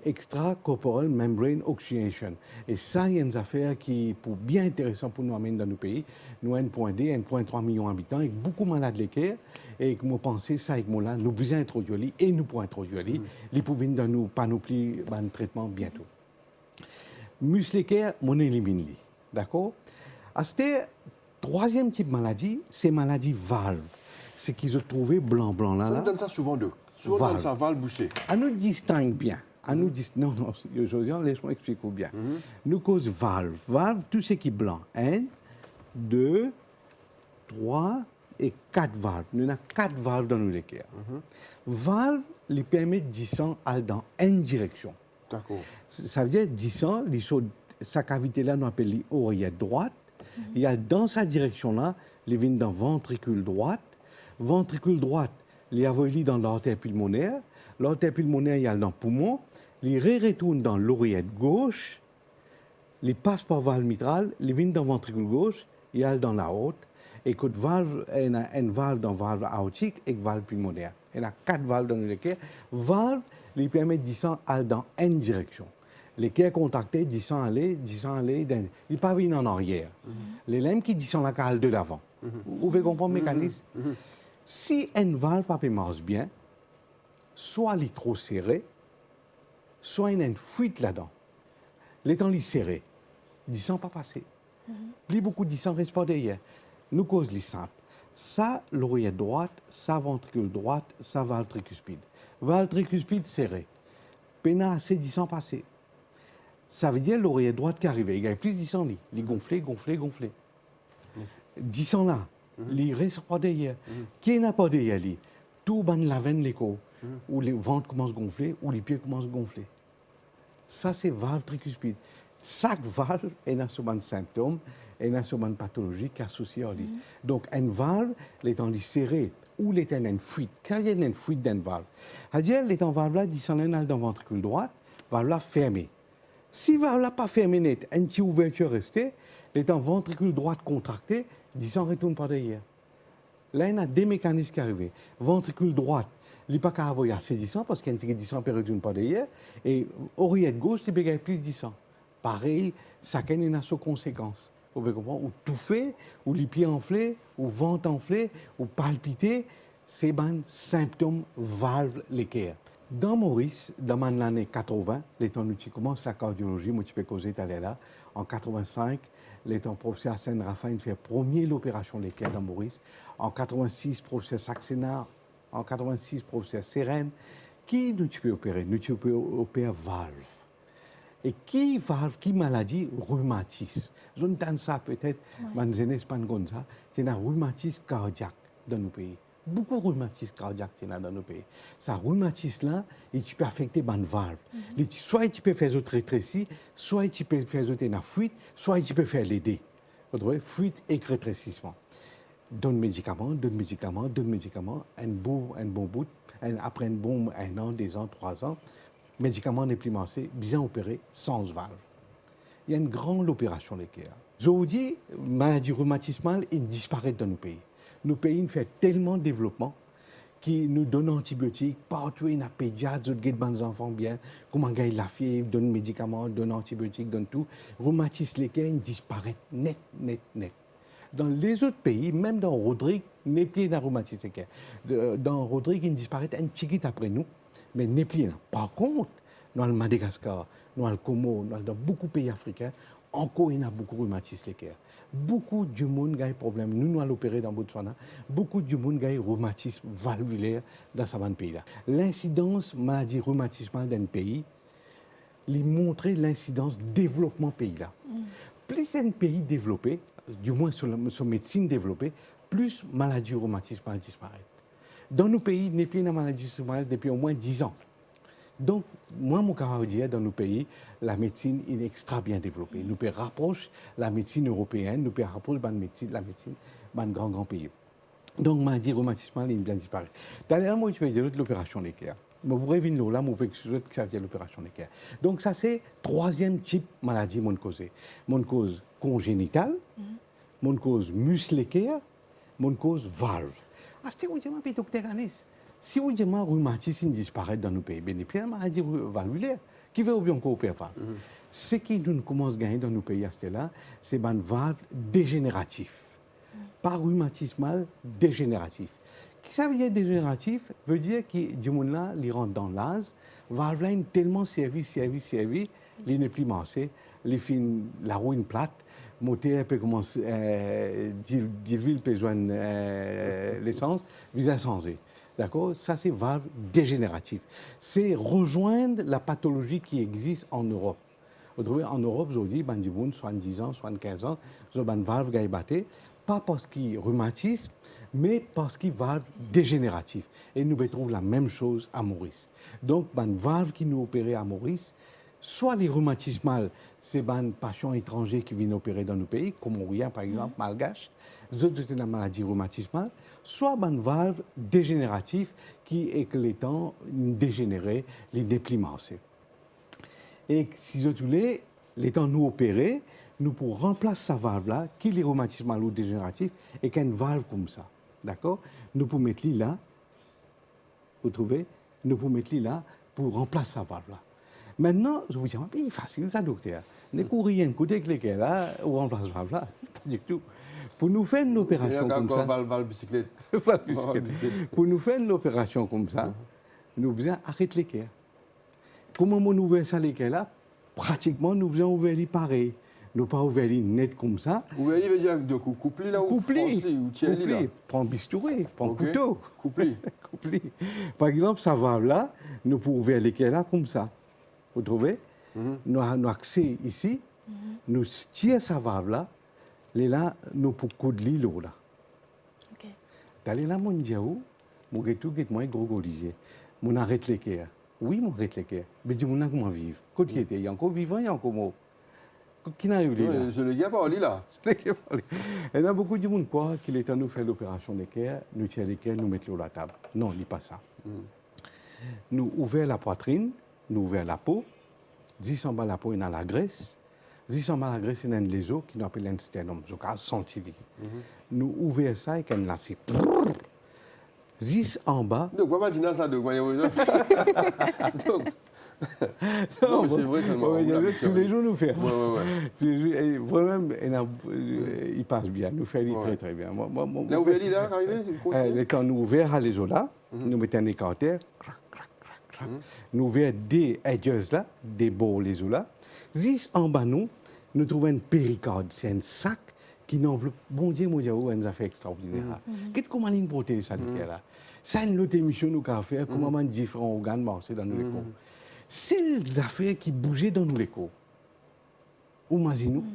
Extracorporeal Membrane Oxygenation. Et ça, il y a une affaire qui est bien intéressante pour nous amener dans nos pays. Nous avons 1,3 million d'habitants, avec beaucoup de malades l'équerre. Et que moi, pensez ça avec moi là, nous besoin introduire et nous pouvons introduire les pour venir dans nos panoplies de traitement bientôt. Muscle l'équerre, on élimine. D'accord? À ce troisième type de maladie, c'est maladie valve. C'est qu'ils ont trouvé blanc là. Ça nous donne ça souvent d'eux. Souvent dans sa valve bouchée. On nous distingue bien. Non, Josiane, laisse-moi expliquer bien. Nous cause valve. Valve, tout ce qui est blanc. 1, 2, 3 et 4 valves. Nous avons 4 valves dans nos équerres. Valve, les permet de descendre dans une direction. D'accord. Ça veut dire descendre, sa cavité-là, nous appelle l'oreillette droite. Il y a dans sa direction-là, il vient dans ventricule droite. Ventricule droite, il y a dans l'artère pulmonaire. L'artère pulmonaire, il y a dans le poumon. Il retourne dans l'oreillette gauche. Il passe par valve mitrale. Il vient dans le ventricule gauche. Il y a dans la haute. Et quand valve, il y a une valve dans la valve aortique et une valve pulmonaire. Il y a 4 valves dans l'équerre. Valve, il permet de descendre dans une direction. L'équerre contracté, descend aller. Il n'est pas venu en arrière. Les lames qui descendent la cale de l'avant. Vous pouvez comprendre le mécanisme? Si une valve ne marche bien, soit elle est trop serrée, soit il y a une fuite là-dedans. L'étant serré, le sang pas passé. Plus beaucoup de sang reste pas derrière. Nous cause les simples. Ça, l'oreillette droite, ça, ventricule droite, ça, valve tricuspide. Valve tricuspide serré. Pénal assez de sang passé. Ça veut dire l'oreillette droite qui arrive. Il y a plus de sang, il est gonflé. 10 sang là. Il reste pas derrière. Qui n'a pas derrière lui? Tout ban la veine l'écho, où les ventres commencent à gonfler, où les pieds commencent à gonfler. Ça, c'est valve tricuspide. Chaque valve est un symptôme, est un pathologie qui est associée à lui. Donc, une valve, l'étant serrée, où l'état une fuite, quand il y a une fuite d'une valve. C'est-à-dire, l'état valve là, descend dans le ventricule droit, valve là fermée. Si valve là pas fermée net, une petite ouverture restée, l'état ventricule droit contracté, descend retourne par derrière. Là, il y a deux mécanismes qui arrivent. Ventricule droit, il n'y a pas qu'à avoir assez de sang parce qu'il y a un petit de sang qui retourne par derrière. Et oreillette gauche, il y a plus de sang. Pareil, ça a une conséquence. Vous pouvez comprendre, ou touffer, ou les pieds enflés, ou ventre enflé, ou palpiter, c'est un symptôme valve l'équerre. Dans Maurice, dans l'année 80, les temps où tu commences la cardiologie, moi tu peux causer là, en 85, les temps professeur Hassan Raphaël fait premier l'opération l'équerre dans Maurice. En 86, professeur Saxena, en 86, professeur Sérène. Qui nous tu peux opérer? Nous tu peux opérer valve. Et qui valve, qui maladie? Rhumatisme. Je ne sais ça peut-être, mais je ne sais pas comme ça. C'est un rhumatisme cardiaque dans nos pays. Beaucoup de rhumatisme cardiaque dans nos pays. Ce rhumatisme-là, tu peux affecter une valve. Soit tu peux faire autre rétréci, soit tu peux faire autre une fuite, soit tu peux faire l'aider. Fuite et rétrécissement. Donne médicaments, un bon bout, après un an, 2 ans, 3 ans, médicaments implémentés, bien opérés, sans valve. Il y a une grande opération d'équerre. Je vous dis, la maladie rhumatismale, il disparaît dans nos pays. Nos pays font tellement de développement qui nous donnent antibiotiques, partout il y a des pédiatres, ils guident les enfants bien, comment gagner la fièvre, donnent médicaments, donnent antibiotiques, donnent tout. Rhumatisme l'équerre, il disparaît net. Dans les autres pays, même dans Rodrigue, il n'y a plus de rhumatisme l'équerre. Dans Rodrigue, il disparaît un petit peu après nous, mais il n'y a plus. Par contre, dans le Madagascar, dans le Congo, dans beaucoup de pays africains, encore il y a beaucoup de rhumatisme l'équerre. Beaucoup de monde a des problèmes. Nous allons l'opérer dans Botswana. Beaucoup de monde a des rhumatisme valvulaire dans ce pays-là. L'incidence maladie rhumatismale d'un pays, il montre l'incidence développement pays-là. Plus un pays développé, du moins sur la médecine développée, plus maladie rhumatismale disparaît. Dans nos pays, il n'y a plus de maladie rhumatismale depuis au moins 10 ans. Donc, moi, mon capable de dire, dans nos pays, la médecine est extra bien développée. Nous pouvons rapprocher la médecine européenne, nous pouvons rapprocher la médecine de grands pays. Donc, la maladie rhumatismale est bien disparue. D'ailleurs, moi, je vais dire l'opération d'équerre. Vous pourrez venir là, vous pouvez dire l'opération d'équerre. Donc, ça, c'est le 3e type de maladie mon cause. Mon cause congénitale, mon cause muscle équerre, mon cause valve. Est-ce que vous dites, docteur Anis, si vous dites que le rhumatisme disparaît dans nos pays, il y a plein de maladies valvulaires qui veulent bien coopérer. Ce qui nous commence à gagner dans nos pays à ce là, c'est une valve dégénérative. Pas rhumatismal, dégénératif. Qui ça veut dire dégénératif? Veut dire que du monde là, il rentre dans l'âge, valve là est tellement servi, il n'est plus massé, la roue est plate, le moteur peut commencer, l'huile peut joindre l'essence, visa changer. D'accord? Ça, c'est valve dégénérative. C'est rejoindre la pathologie qui existe en Europe. En Europe, aujourd'hui, il y a 70 ans, 75 ans, ils ont une valve qui est battée, pas parce qu'il y a rhumatisme, mais parce qu'il y a une valve dégénérative. Et nous retrouvons la même chose à Maurice. Donc, une valve qui nous opère à Maurice, soit les rhumatismales, c'est un patient étranger qui vient opérer dans nos pays, comme Orient, par exemple, malgache, les autres, c'est la maladie rhumatismale, soit une valve dégénérative qui est que les temps dégénérés, les déplimancés. Et si je voulais, les temps nous opérer, nous pour remplacer sa valve-là, qui est rhumatismale ou dégénérative, et qu'une valve comme ça. D'accord? Nous pouvons mettre là, vous trouvez? Nous pouvons mettre là pour remplacer sa valve-là. Maintenant, je vous dis, c'est facile ça, docteur. Ne courez rien, écoutez que les là, ou remplace la valve-là. Pas du tout. Pour nous faire une opération comme ça, pour nous faire une opération comme ça, nous devons arrêter l'équerre. Comment on ouvre ça l'équerre là? Pratiquement, nous devons ouvrir les pareils. Nous pas ouvrir les net comme ça. Ouvrir les veut dire de coupler là ou coupler, prendre bistouri, prendre couteau. Coupler. Par exemple, ça va là, nous pouvons ouvrir l'équerre là comme ça. Vous trouvez? Nous avons accès ici, nous tirons sa valve là. Là, nous pouvons coudre l'eau là. Dans les là, mon diaou, mon gâteau est moins gros que mon arrête l'équerre. Oui, mon arrête l'équerre. Mais je ne sais comment vivre. Quand il était, il y a encore vivant, il y a encore mort. qui n'a eu là? Je le dis pas, là. Il y a beaucoup de monde qui croient qu'il est temps de nous faire l'opération d'équerre, nous tirer l'équerre, nous mettre l'eau à la table. Non, il n'est pas ça. Nous ouvrons la poitrine, nous ouvrons la peau, 10 en bas la peau, il y a la graisse, 10 en bas la graisse, il y a les os qui nous appellent un sternum, donc à sentir. Nous ouvrons ça et qu'on lance. 10 en bas. Donc, on va dire ça, donc, non, mais c'est vrai, ça tous les jours, nous faisons. Ouais. Tous les jours, et vraiment, il passe bien, nous faisons très très bien. Là, vous voyez, là, arrivé quand nous ouvrons les os là, nous mettons un écarteur, nous ouvrons des edges là, des bords les os là. 10 en bas, nous trouvons un péricarde, c'est un sac qui n'enveloppe. Bon Dieu, mon Dieu, un affaire extraordinaire. Qu'est-ce qu'on a protéger ça là? Ça, une autre émission nous avons fait, comment différents organes marcher dans nos corps. C'est les affaires qui bougeaient dans nos corps. Ou Mazinou,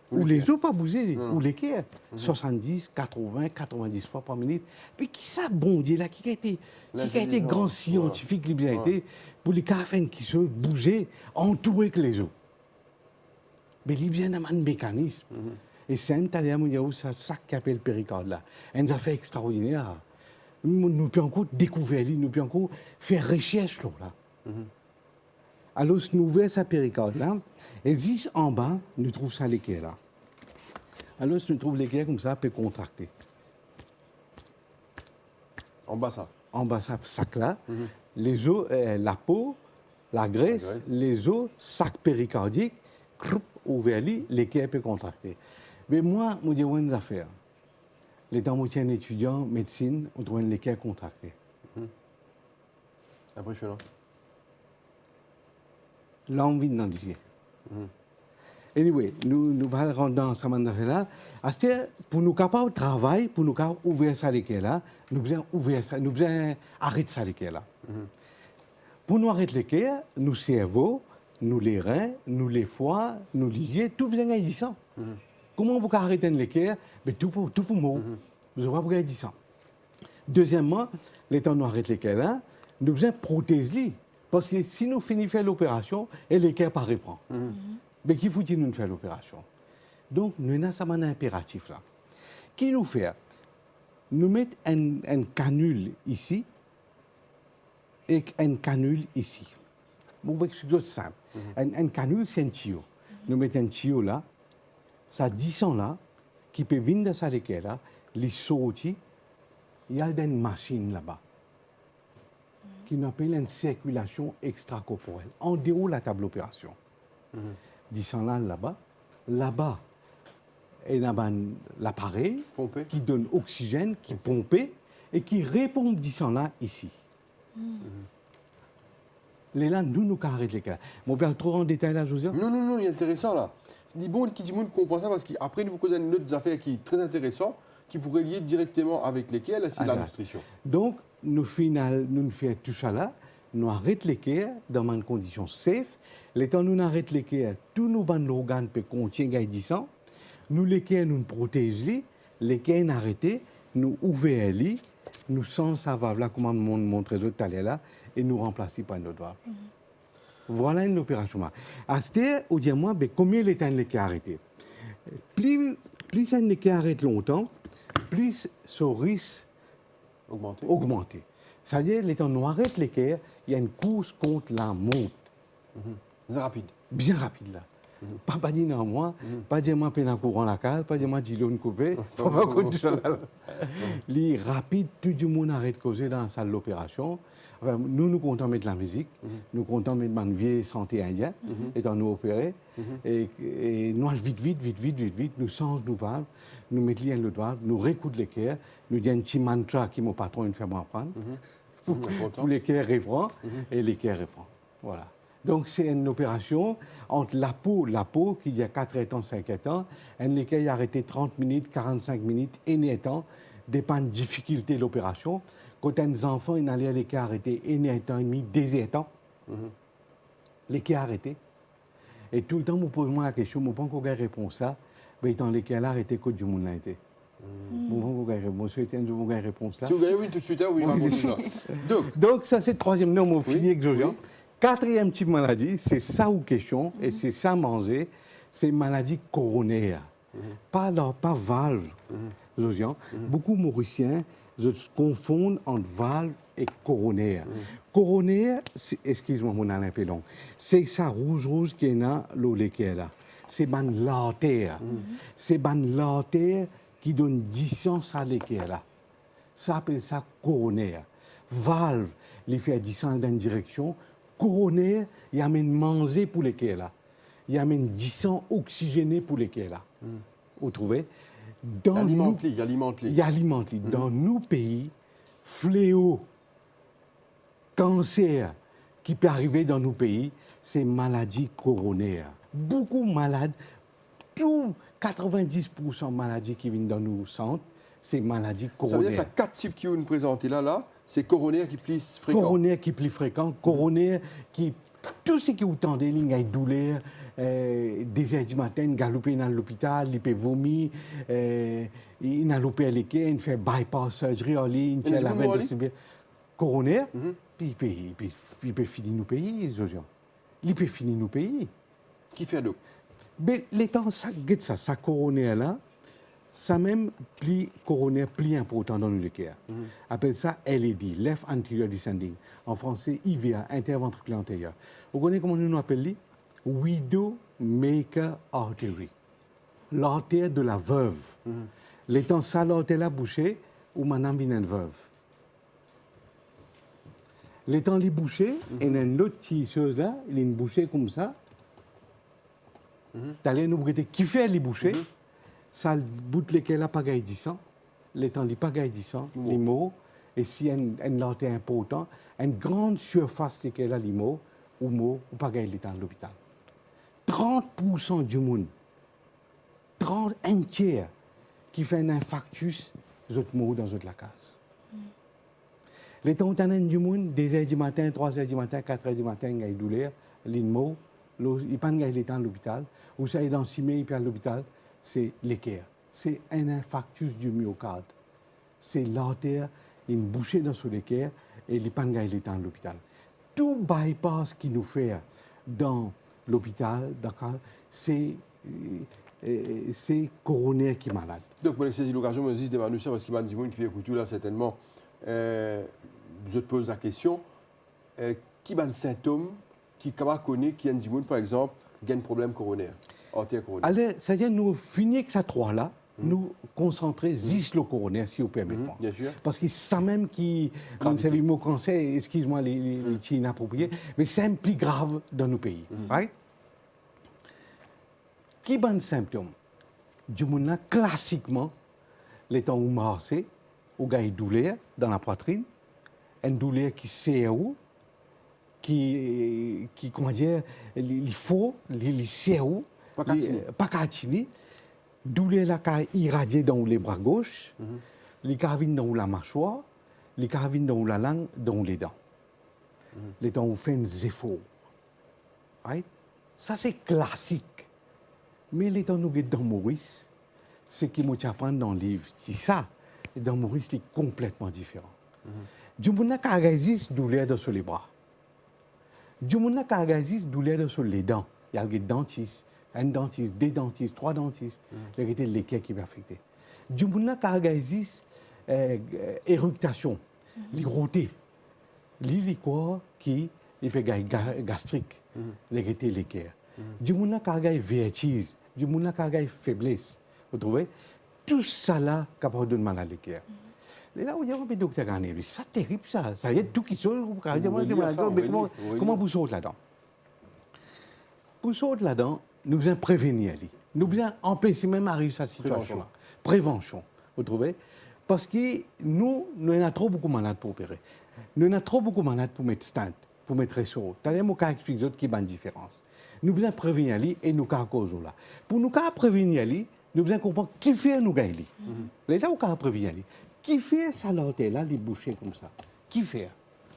ou les os pas bouger, ou les cœurs. 70, 80, 90 fois par minute. Mais qui ça, bon Dieu, là, qui a été grand scientifique, qui a été, pour les cafés qui se bougeaient, entourés que les os. Mais il y a un mécanisme. Et c'est un talent, ça qui appelle le péricarde là. Une affaire extraordinaire. Nous pouvons encore découvrir, nous pouvons encore faire recherche là. Alors, nous ouvrons sa péricarde là, et 10 en bas, nous trouvons ça l'équerre là. Alors, nous trouvons l'équerre comme ça, peut contracter. En bas, ça. En bas, ça sac là, les os, la peau, la graisse, les os, sac péricardique, ouvert, l'équerre peut contracter. Mais moi, je dis une affaire. Les temps où je suis un étudiant en médecine, on trouve l'équerre contractée. Impressionnant. L'envie d'en dire. Anyway, nous allons rentrer dans ce affaire-là. Pour nous capables de travailler, pour nous capables ouvrir ça l'équerre là, nous devons ouvrir ça, nous devons arrêter ça l'équerre là. Pour nous arrêter l'équerre, nous cerveau, nous les reins, nous les foies, nous les yeux, tout bien gagner ça. Comment vous arrêter l'équerre? Tout pour moi. Vous n'avez pas gagner ça. Deuxièmement, les temps nous arrêter l'équerre là, nous devons protéger. Parce que si nous finissons l'opération, l'équerre pas reprend. Mais qui faut-il nous faire l'opération? Donc, nous avons ça un impératif là. Qui nous fait? Nous mettons un canule ici et un canule ici. Bon, c'est simple. Un canule, c'est un tuyau. Nous mettons un tuyau là, ça 10 ans là, qui peut venir de ça l'équerre là, les sortir, il y a une machine là-bas qui nous appelle une circulation extracorporelle. En dehors de la table d'opération. 10 ans là-bas, il y a l'appareil qui donne oxygène, qui pompe et qui répompe 10 ans là ici. Là, nous arrêtons les cas. Mon père, trop en détail là, José? Non, il est intéressant là. Je dis bon, qui dit monde comprend ça parce qu'après, nous posons une autre affaire qui est très intéressante, qui pourrait lier directement avec lesquelles c'est la nutrition. Donc, nous faisons tout ça là, nous arrêtons l'équerre dans une condition safe. Le temps nous arrêtons l'équerre, tous nos bandes d'organes peuvent contenir 10 ans. Nous l'équerre, nous protégeons, l'équerre est arrêté, nous ouvrons, nous sans savoir là comment nous montre tout à l'heure là, et nous remplacer par une autre valve. Voilà une opération. À ce stade, on dit moi, combien de temps l'équerre arrêté? Plus un équerre arrête longtemps, plus ce risque augmenter. C'est-à-dire, les temps nous arrête l'équerre, il y a une course contre la monte. C'est rapide. Bien rapide là. Pas dire non moi, pas dire moi peine courant la case, pas dire moi dis l'on coupé, pas contre ça là. Les rapide, tout le monde arrête de causer dans la salle d'opération. Enfin, nous comptons mettre la musique, nous comptons mettre une vieille santé indienne, étant nous opérer, et nous vite, nous changeons nos valves, nous mettons l'autre valve, nous récoudons l'équerre, nous disons un petit mantra qui mon patron nous fait apprendre, pour l'équerre reprend, et l'équerre reprend. Voilà. Donc, c'est une opération entre la peau qui y a 4 ans, 5 ans, un équerre a arrêté 30 minutes, 45 minutes, et temps, dépend de la difficulté de l'opération. Quand un enfant il allait à l'équerre arrêté, un temps et demi, 2 temps, l'équerre arrêté. Et tout le temps, je pose la question, je ne peux pas répondre ça, mais dans l'équerre arrêté, quand du monde l'a été. Je ne peux pas répondre. Je souhaite une réponse là. Si vous gagnez, oui, tout de suite, oui, ça. Donc, ça, c'est le troisième nom, on finit avec Josiane. Quatrième type de maladie, c'est ça ou question, et c'est ça manger, c'est maladie coronaire. Pas valve. Beaucoup de Mauriciens se confondent entre valve et coronaire. Coronaire, excuse-moi mon Alain Pellon, c'est ça rouge qui est là, l'eau qui est là. C'est ban l'artère. C'est ban l'artère qui donne distance à l'équerre là. Ça appelle ça coronaire. Valve, il fait distance dans une direction. Coronaire, il amène manger pour l'équerre là. Il amène distance oxygénée pour l'équerre là. Vous trouvez? Il alimente. Il alimente. Dans nos pays, fléau, cancer qui peut arriver dans nos pays, c'est maladie coronaire. Beaucoup de malades, tout 90% de maladies qui viennent dans nos centres, c'est maladie coronaire. Ça veut dire que 4 types qui vous présentez là, c'est coronaire qui est plus fréquent. Coronaire qui est plus fréquent, coronaire qui... Tout ce qui vous tendez, il y a une douleur, des heures du matin, galoper dans l'hôpital, il peut vomir, il a loupé à l'équerre, il fait bypass surgery, il tient la veine de coronaire, puis il peut finir nos pays, Josian. Il peut finir nos pays. Qui fait donc? Mais les temps, ça coronaire là, ça même pli coronaire plus important dans le cœur. Appelle ça LED, Left Anterior Descending. En français, IVA, interventriculaire antérieur. Vous connaissez comment nous appelons? Widowmaker Artery. L'artère de la veuve. Les temps, ça, l'artère là bouchée, ou madame vient une veuve. Les temps, les bouchés, et il y a une autre petite chose là, il y a une bouchée comme ça. T'allais nous regarder qui fait les bouchées. Ça bout lesquels là pas gagne 10 ans, les temps li pas gagne 10 ans, les mots, et si un l'artère important, une grande surface lesquels là les mots ou pas gagne les temps à l'hôpital. 30% du monde, 31 tiers qui fait un infarctus, autres mots dans la case. Les temps où tu as du monde, 2 heures du matin, 3 heures du matin, 4 heures du matin, il y a des douleurs, les mots, il n'y a pas de temps à l'hôpital, ou ça est dans 6 mois, il peut à l'hôpital. C'est l'équerre. C'est un infarctus du myocarde. C'est l'artère, une bouchée dans son équerre et il n'y a pas de temps à l'hôpital. Tout bypass qu'il nous fait dans l'hôpital, c'est coronaire qui est malade. Donc, pour saisir l'occasion, je me dis des Manoussa, parce qu'il y a des gens qui écoutent là, certainement. Je te pose la question qui a des symptômes qui connaît qui a des gens, par exemple, qui a un problème coronaire? Alors, c'est-à-dire nous finir avec ces trois-là, nous concentrer juste le coronaire, si vous permettez. Bien sûr. Parce que c'est ça même qui, c'est le mot cancer, excuse-moi les inappropriés, mais c'est un plus grave dans nos pays. Right? Qui ont des symptômes? Du monde classiquement, les temps où marcher, où il y a une douleur dans la poitrine, une douleur qui serre, qui comment dire, il faut, il serre, pas catini, douleur là qui irradie dans les bras gauche, les carvines dans la mâchoire, les carvines dans la langue, dans les dents. Les dents où fait des efforts. Right? Ça c'est classique. Mais les dents nous dans Maurice, c'est qui nous apprend dans le livre, c'est ça. Et dans Maurice, c'est complètement différent. Du monde qui a douleur dans les bras. Du monde qui a douleur dans les dents. Il y a des dentistes. Un dentiste, 2 dentistes, 3 dentistes, il y a l'équerre qui va affecter. Du monde qui a éructation, les rotés, les liqueurs qui peut gastrique, les l'équerre. Du monde qui a vertige, du monde qui a faiblesse, vous trouvez? Tout ça là capable de mal à l'équerre. Là où il y a un docteur Gané, c'est terrible ça. Ça y est tout qui sort. Comment vous sautez là-dedans? Pour sauter là-dedans, nous devons prévenir. Nous devons empêcher même d'arriver à cette situation-là. Prévention, vous trouvez? Parce que nous avons trop beaucoup de malades pour opérer. Nous avons trop beaucoup de malades pour mettre stand, pour mettre ressort. C'est-à-dire, je vais expliquer qui est la différence. Nous devons prévenir et nous devons causer là. Pour nous prévenir, nous devons comprendre qui fait nous gagner. Là, où nous prévenir. Qui fait ça là, les bouchées comme ça? Qui fait?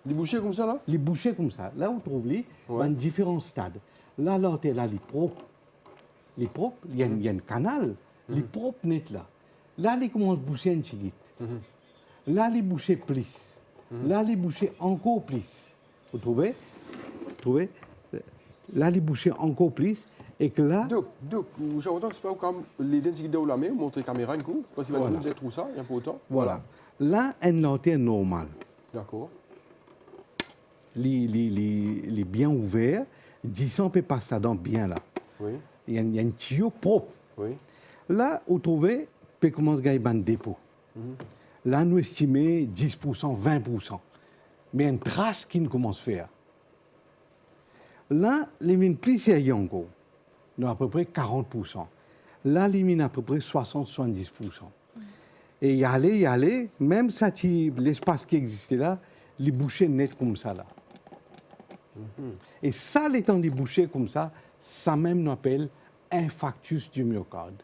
Les bouchées comme ça là? Les bouchées comme ça. Là, on trouve dans différents stades. Là, l'artère, là, les propres. Les propres, il y a un canal. Les propres net là. Là, ils commencent à boucher un petit Là, les bouchées plus. Là, les bouchées encore plus. Vous trouvez? Là, les bouchées encore plus. Et que là, Donc, j'ai entendu que c'est pas comme l'identité de la main, montrer la caméra un coup, parce qu'il va Voilà. nous dire tout ça, il y a pas autant. voilà. Là, une lanterne normale. D'accord. Il est bien ouvert. 10 ans peut passer là-dedans bien là. Oui, Il y a un tuyau propre. oui. Là, vous trouvez, peut commencer à gagner un dépôt. Là, nous estimons 10%, 20%. Mais une trace qui nous commence à faire. Là, les mines plus sérieux encore, nous à peu près 40%. Là, les mines à peu près 60-70%. Et y aller, même ça, l'espace qui existait là, les bouchées net comme ça là. Et ça, l'étant des bouchées comme ça même nous appelle infarctus du myocarde.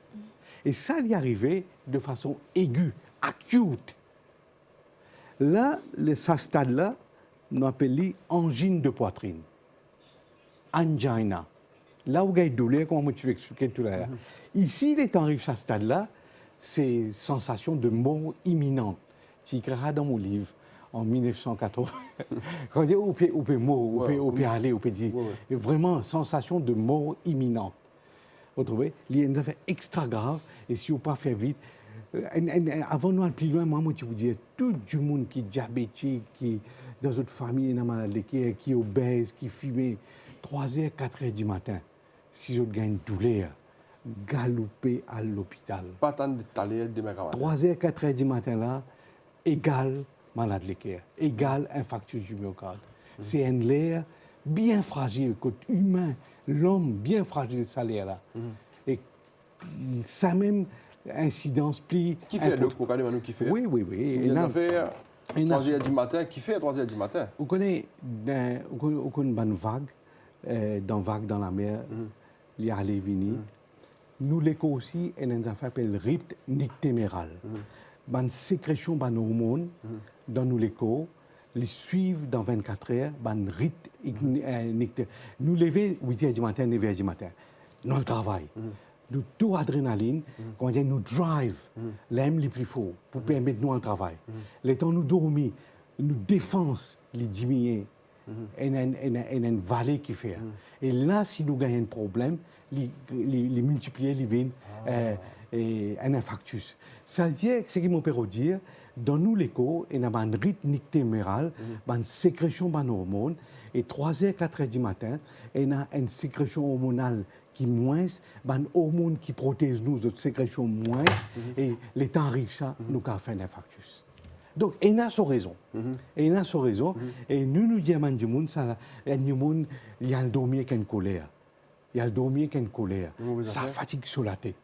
Et ça, il y arrivait de façon aiguë, acute. Là, ce stade-là, nous appelons angine de poitrine. Angina. Là où il y a une douleur, comme tu expliquais tout à l'heure. Ici, il arrive à ce stade-là, c'est sensation de mort imminente. J'écrirai dans mon livre en 1980. Quand je dis on peut mourir, on peut aller, on peut dire. Ouais. Vraiment, sensation de mort imminente. Vous trouvez? Il y a une affaire extra grave, et si on ne pas faire vite. Avant nous aller plus loin, moi, je vous dis, tout le monde qui est diabétique, qui dans notre famille, qui est obèse, qui fume, 3h, 4h du matin, si je gagne une douleur, galoper à l'hôpital. Pas tant de taler de mes camarades. 3h, 4h du matin là, égale malade de cœur, égale infarctus du myocarde. C'est un l'air bien fragile, côté humain, l'homme bien fragile, ça l'air là. Et ça même incidence plus. Qui fait donc, pour regarder maintenant qui fait? Oui. Il y a une affaire 3h du matin. Qui fait à 3h du matin? Vous connaissez une bonne vague, dans la mer, il y a les vini. Nous, l'écho aussi, il y a une affaire qui s'appelle rite nictéméral. Une sécrétion d'hormones dans nous l'écho, les suivent dans 24 heures, un rite nictéméral. Nous levons 8h du matin, 9h du matin, dans le travail. Nous, tout adrénaline, quand il y a nous drive, l'aime les plus fort, pour permettre nous le travail. Les temps nous dormir, nous défense les diminuer. Et une vallée qui fait. Et là, si nous gagnons un problème, les multiplier, les vignes, et un infarctus. Ça veut dire, ce qui m'a permis de dire, dans nous, l'écho, il y a un rythme nictéméral, une sécrétion d'hormones, et 3h, 4h du matin, il y a une sécrétion hormonale qui moins, un hormone qui protège nous, notre sécrétion moins, et les temps arrivent ça, nous avons fait un infarctus. Donc, il y a son raison. Il y a son raison. Et nous disons à du monde, il y a le dormir avec une colère. Il y a le dormir avec une colère. Ça fatigue sur la tête.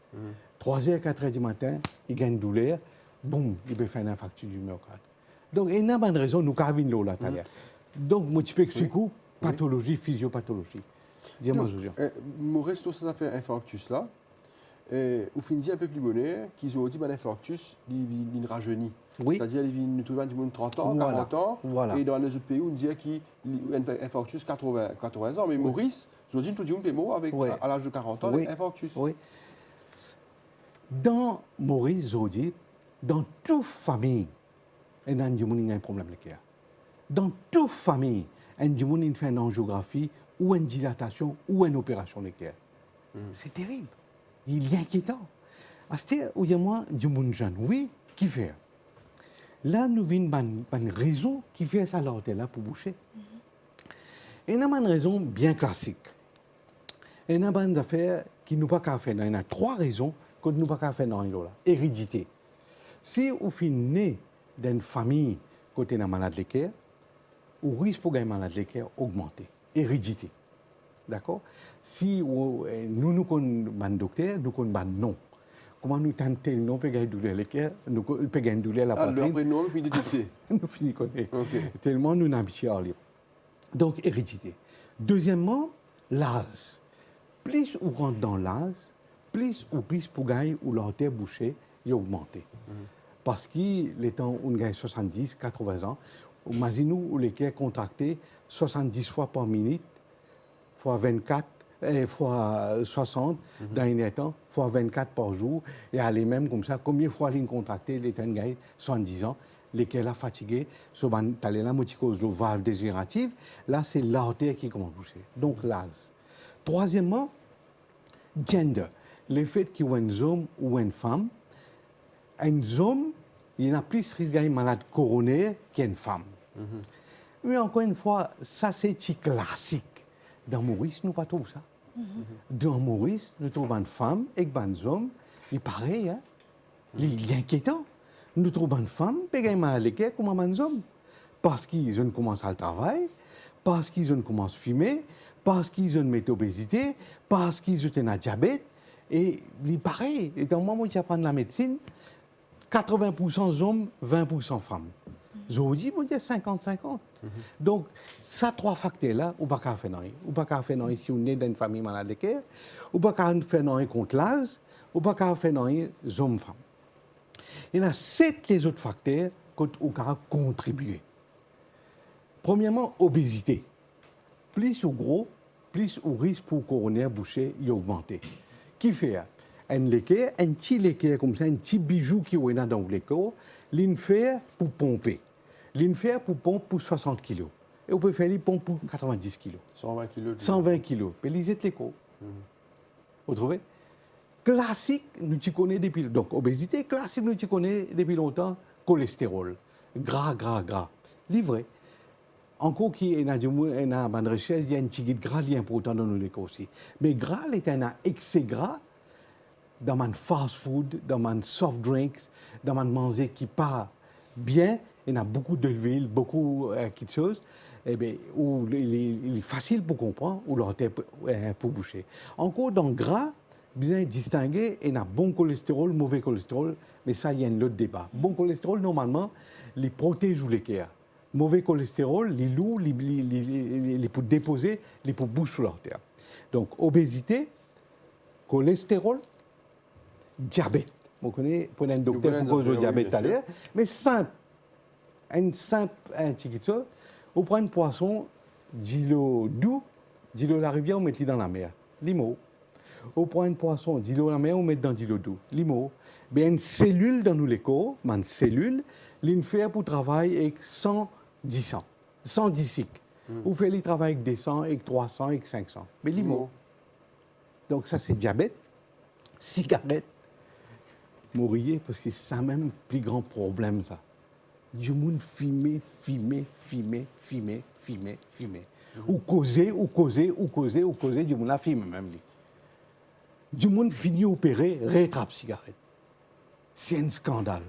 3h, 4h du matin, il gagne une douleur, boum, il peut faire un infarctus du myocarde. Donc, il y a une raison, nous avons là. Donc, moi, tu peux expliquer pathologie, physiopathologie. Dis-moi, Josiane. Maurice, tout ça fait infarctus là. Au fin un peu plus bonheur, qu'ils ont dit un infarctus, il rajeunit. Oui. C'est-à-dire, il nous trouve 30 ans, 40 ans. Voilà. Et dans les autres pays, on dit qu'il y a un infarctus 80 ans. Mais Maurice, je dis tout le monde est mort avec, à l'âge de 40 ans, un infarctus. Oui. Dans Maurice, je dis, dans toute famille, il y a un problème de cœur. Dans toute famille, il y a un fait une angiographie ou une dilatation ou une opération de cœur. C'est terrible. Il est inquiétant. C'est-à-dire, il y a moi, du monde jeune. Oui, qui fait? Là, nous avons une raison qui fait ça là pour boucher. Et il y a une raison bien classique. Et il y a une affaire qui nous pas qu'à faire. Il y a 3 raisons que nous pas qu'à faire dans là. Hérédité. Si vous êtes né d'une famille côté d'un malade de cœur, le risque pour gagner malade de cœur augmente. Hérédité. D'accord? Si nous connaissons un docteur, nous connaissons un nom. Comment nous tentons le nom, peut gagner douleur le cœur, nous peut gagner douleur la poitrine. Après, nous, on finit de faire. Nous finissons connaître. Tellement nous n'habituons à lire. Donc, hérédité. Deuxièmement, l'âge. Plus on rentre dans l'âge, plus on risque pour gagner ou l'artère bouchée est augmenté. Parce que les temps où on gagne 70, 80 ans, imaginez-nous où les cœurs contractés 70 fois par minute, fois 24, fois 60 dans un temps, fois 24 par jour, et aller même comme ça, combien de fois les contractés, les temps gagnent 70 ans, lesquels sont fatigués, souvent, tu as la moticose de valve dégénérative, là, c'est l'artère qui commence à boucher. Donc, l'âge. Troisièmement, gender. Le fait qu'il y ait un homme ou une femme, un homme, il y a plus risque d'être malade coronaire qu'une femme. Mais encore une fois, ça c'est classique. Dans Maurice, nous ne pas tout ça. Dans Maurice, nous trouvons une femme et un homme, il est pareil, hein? Il est inquiétant. Nous trouvons une femme et un malade comme un homme. Parce qu'ils ont commencé à travail, parce qu'ils ont commencé à fumer, parce qu'ils ont une obésité, parce qu'ils ont un diabète. Et il est pareil. Et dans le moment où ils apprennent la médecine, 80% hommes, 20% femmes. Je vous dis, 50-50. Donc, ça, trois facteurs-là, on ne peut pas faire rien. On ne peut pas faire rien si on est dans une famille malade de cœur. On ne peut pas faire rien contre l'âge. On ne peut pas faire rien hommes-femmes. Il y en a 7 les autres facteurs qui ont contribué. Premièrement, obésité. Plus ou gros, plus au risque pour coronaire bouché y augmenter. Qui fait un léquer, un petit léquer comme ça, un petit bijou qui est dans le léquer, l'infer pour pomper. L'infer pour pomper pour 60 kg. Et on peut faire les pompes pour 90 kg. 120 kg. 120 kg. Mais les léquer. Vous trouvez? Classique, nous t'y connaissons depuis. Donc, obésité, classique, nous t'y connaissons depuis longtemps. Cholestérol. Gras. Livré. Encore qu'il y a une bonne recherche, il y a un petit guide gras qui est important dans nos léquers aussi. Mais gras, il y a un excès gras dans mon fast food, dans mon soft drinks, dans mon manger qui pas bien. Il y a beaucoup d'huile, beaucoup de choses. Eh bien, où il est facile pour comprendre, ou leur tête pour boucher. Encore dans le gras, bien distinguer, il y a bon cholestérol, mauvais cholestérol, mais ça, il y a un autre débat. Bon cholestérol, normalement, les protège ou les care. Mauvais cholestérol, les loups, les pour déposer, les pour boucher sur leur terre. Donc, obésité, cholestérol, diabète. Vous connaissez, pour un docteur pour cause de diabète tout à l'heure, mais simple. Un petit chose, on prend un poisson, dis-le doux, dis-le la rivière, on met dans la mer. Limo. On prend un poisson, dis-le la mer, on met dans l'eau doux. Limo. Mais une cellule dans nous les corps, une cellule, l'infère pour travailler avec 110 ans, 110 cycles. Vous faites le travail avec des 100, avec 300, avec 500. Mais limo. Donc ça, c'est diabète, cigarette, mourir, parce que c'est même le plus grand problème, ça. Du monde fumer. Ou causer, du monde la fume même. Du monde finit opérer, rétrape cigarette. C'est un scandale.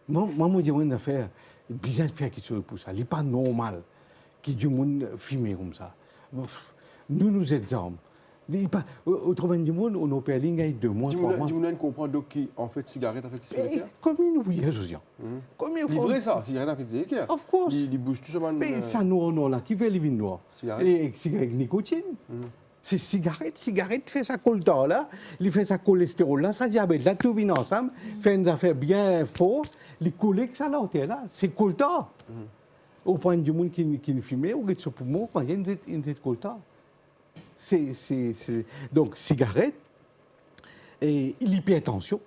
Moi, je dis une affaire, bizarre de faire quelque chose pour ça. Il n'est pas normal que du monde fume comme ça. Nous exemples. Autrement du monde, on opère il y a 2 mois, 3 mois. Tu me comprends donc qui en fait cigarette avec des Combien nous voyons, Josiane? C'est vrai ça, cigarette avec des équerres. Of course. Il bouge tout seulement. Mais ça nous là, qui fait les vins noirs? Et cigarette nicotine. C'est cigarette fait ça coltan là, il fait ça cholestérol là, ça diabète là, tout vient ensemble, fait une affaire bien forte, les collègues ça là, c'est coltan. Au point du monde qui fume, ou qui se poumon, quand il y a une coltan. Donc, cigarette, et l'hypertension,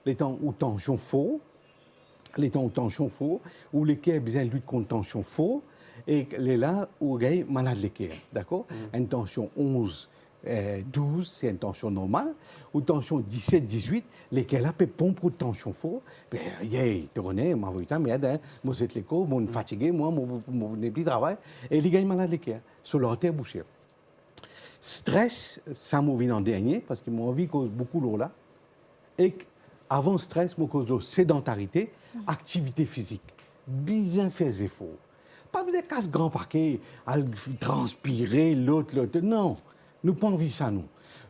les temps où tension faux, où les cœurs besoin de lutte contre tension faux, et les là où il y a malade les cœurs, d'accord? Une tension 11, 12, c'est une tension normale, ou tension 17, 18, les cœurs là peuvent pomper pour tension faux, ben, tu connais, moi, moi, c'est l'école, moi, fatigué, moi, mon plus travail, et les gars malade les cœurs, sur leur terre bouchée. Stress, ça m'a vu en dernier, parce que mon vie cause beaucoup d'eau là. Et avant stress, moi cause de sédentarité, activité physique. Bien faire des efforts. Pas besoin de casse grand paquet, à transpirer, l'autre. Non, nous pas envie ça, nous.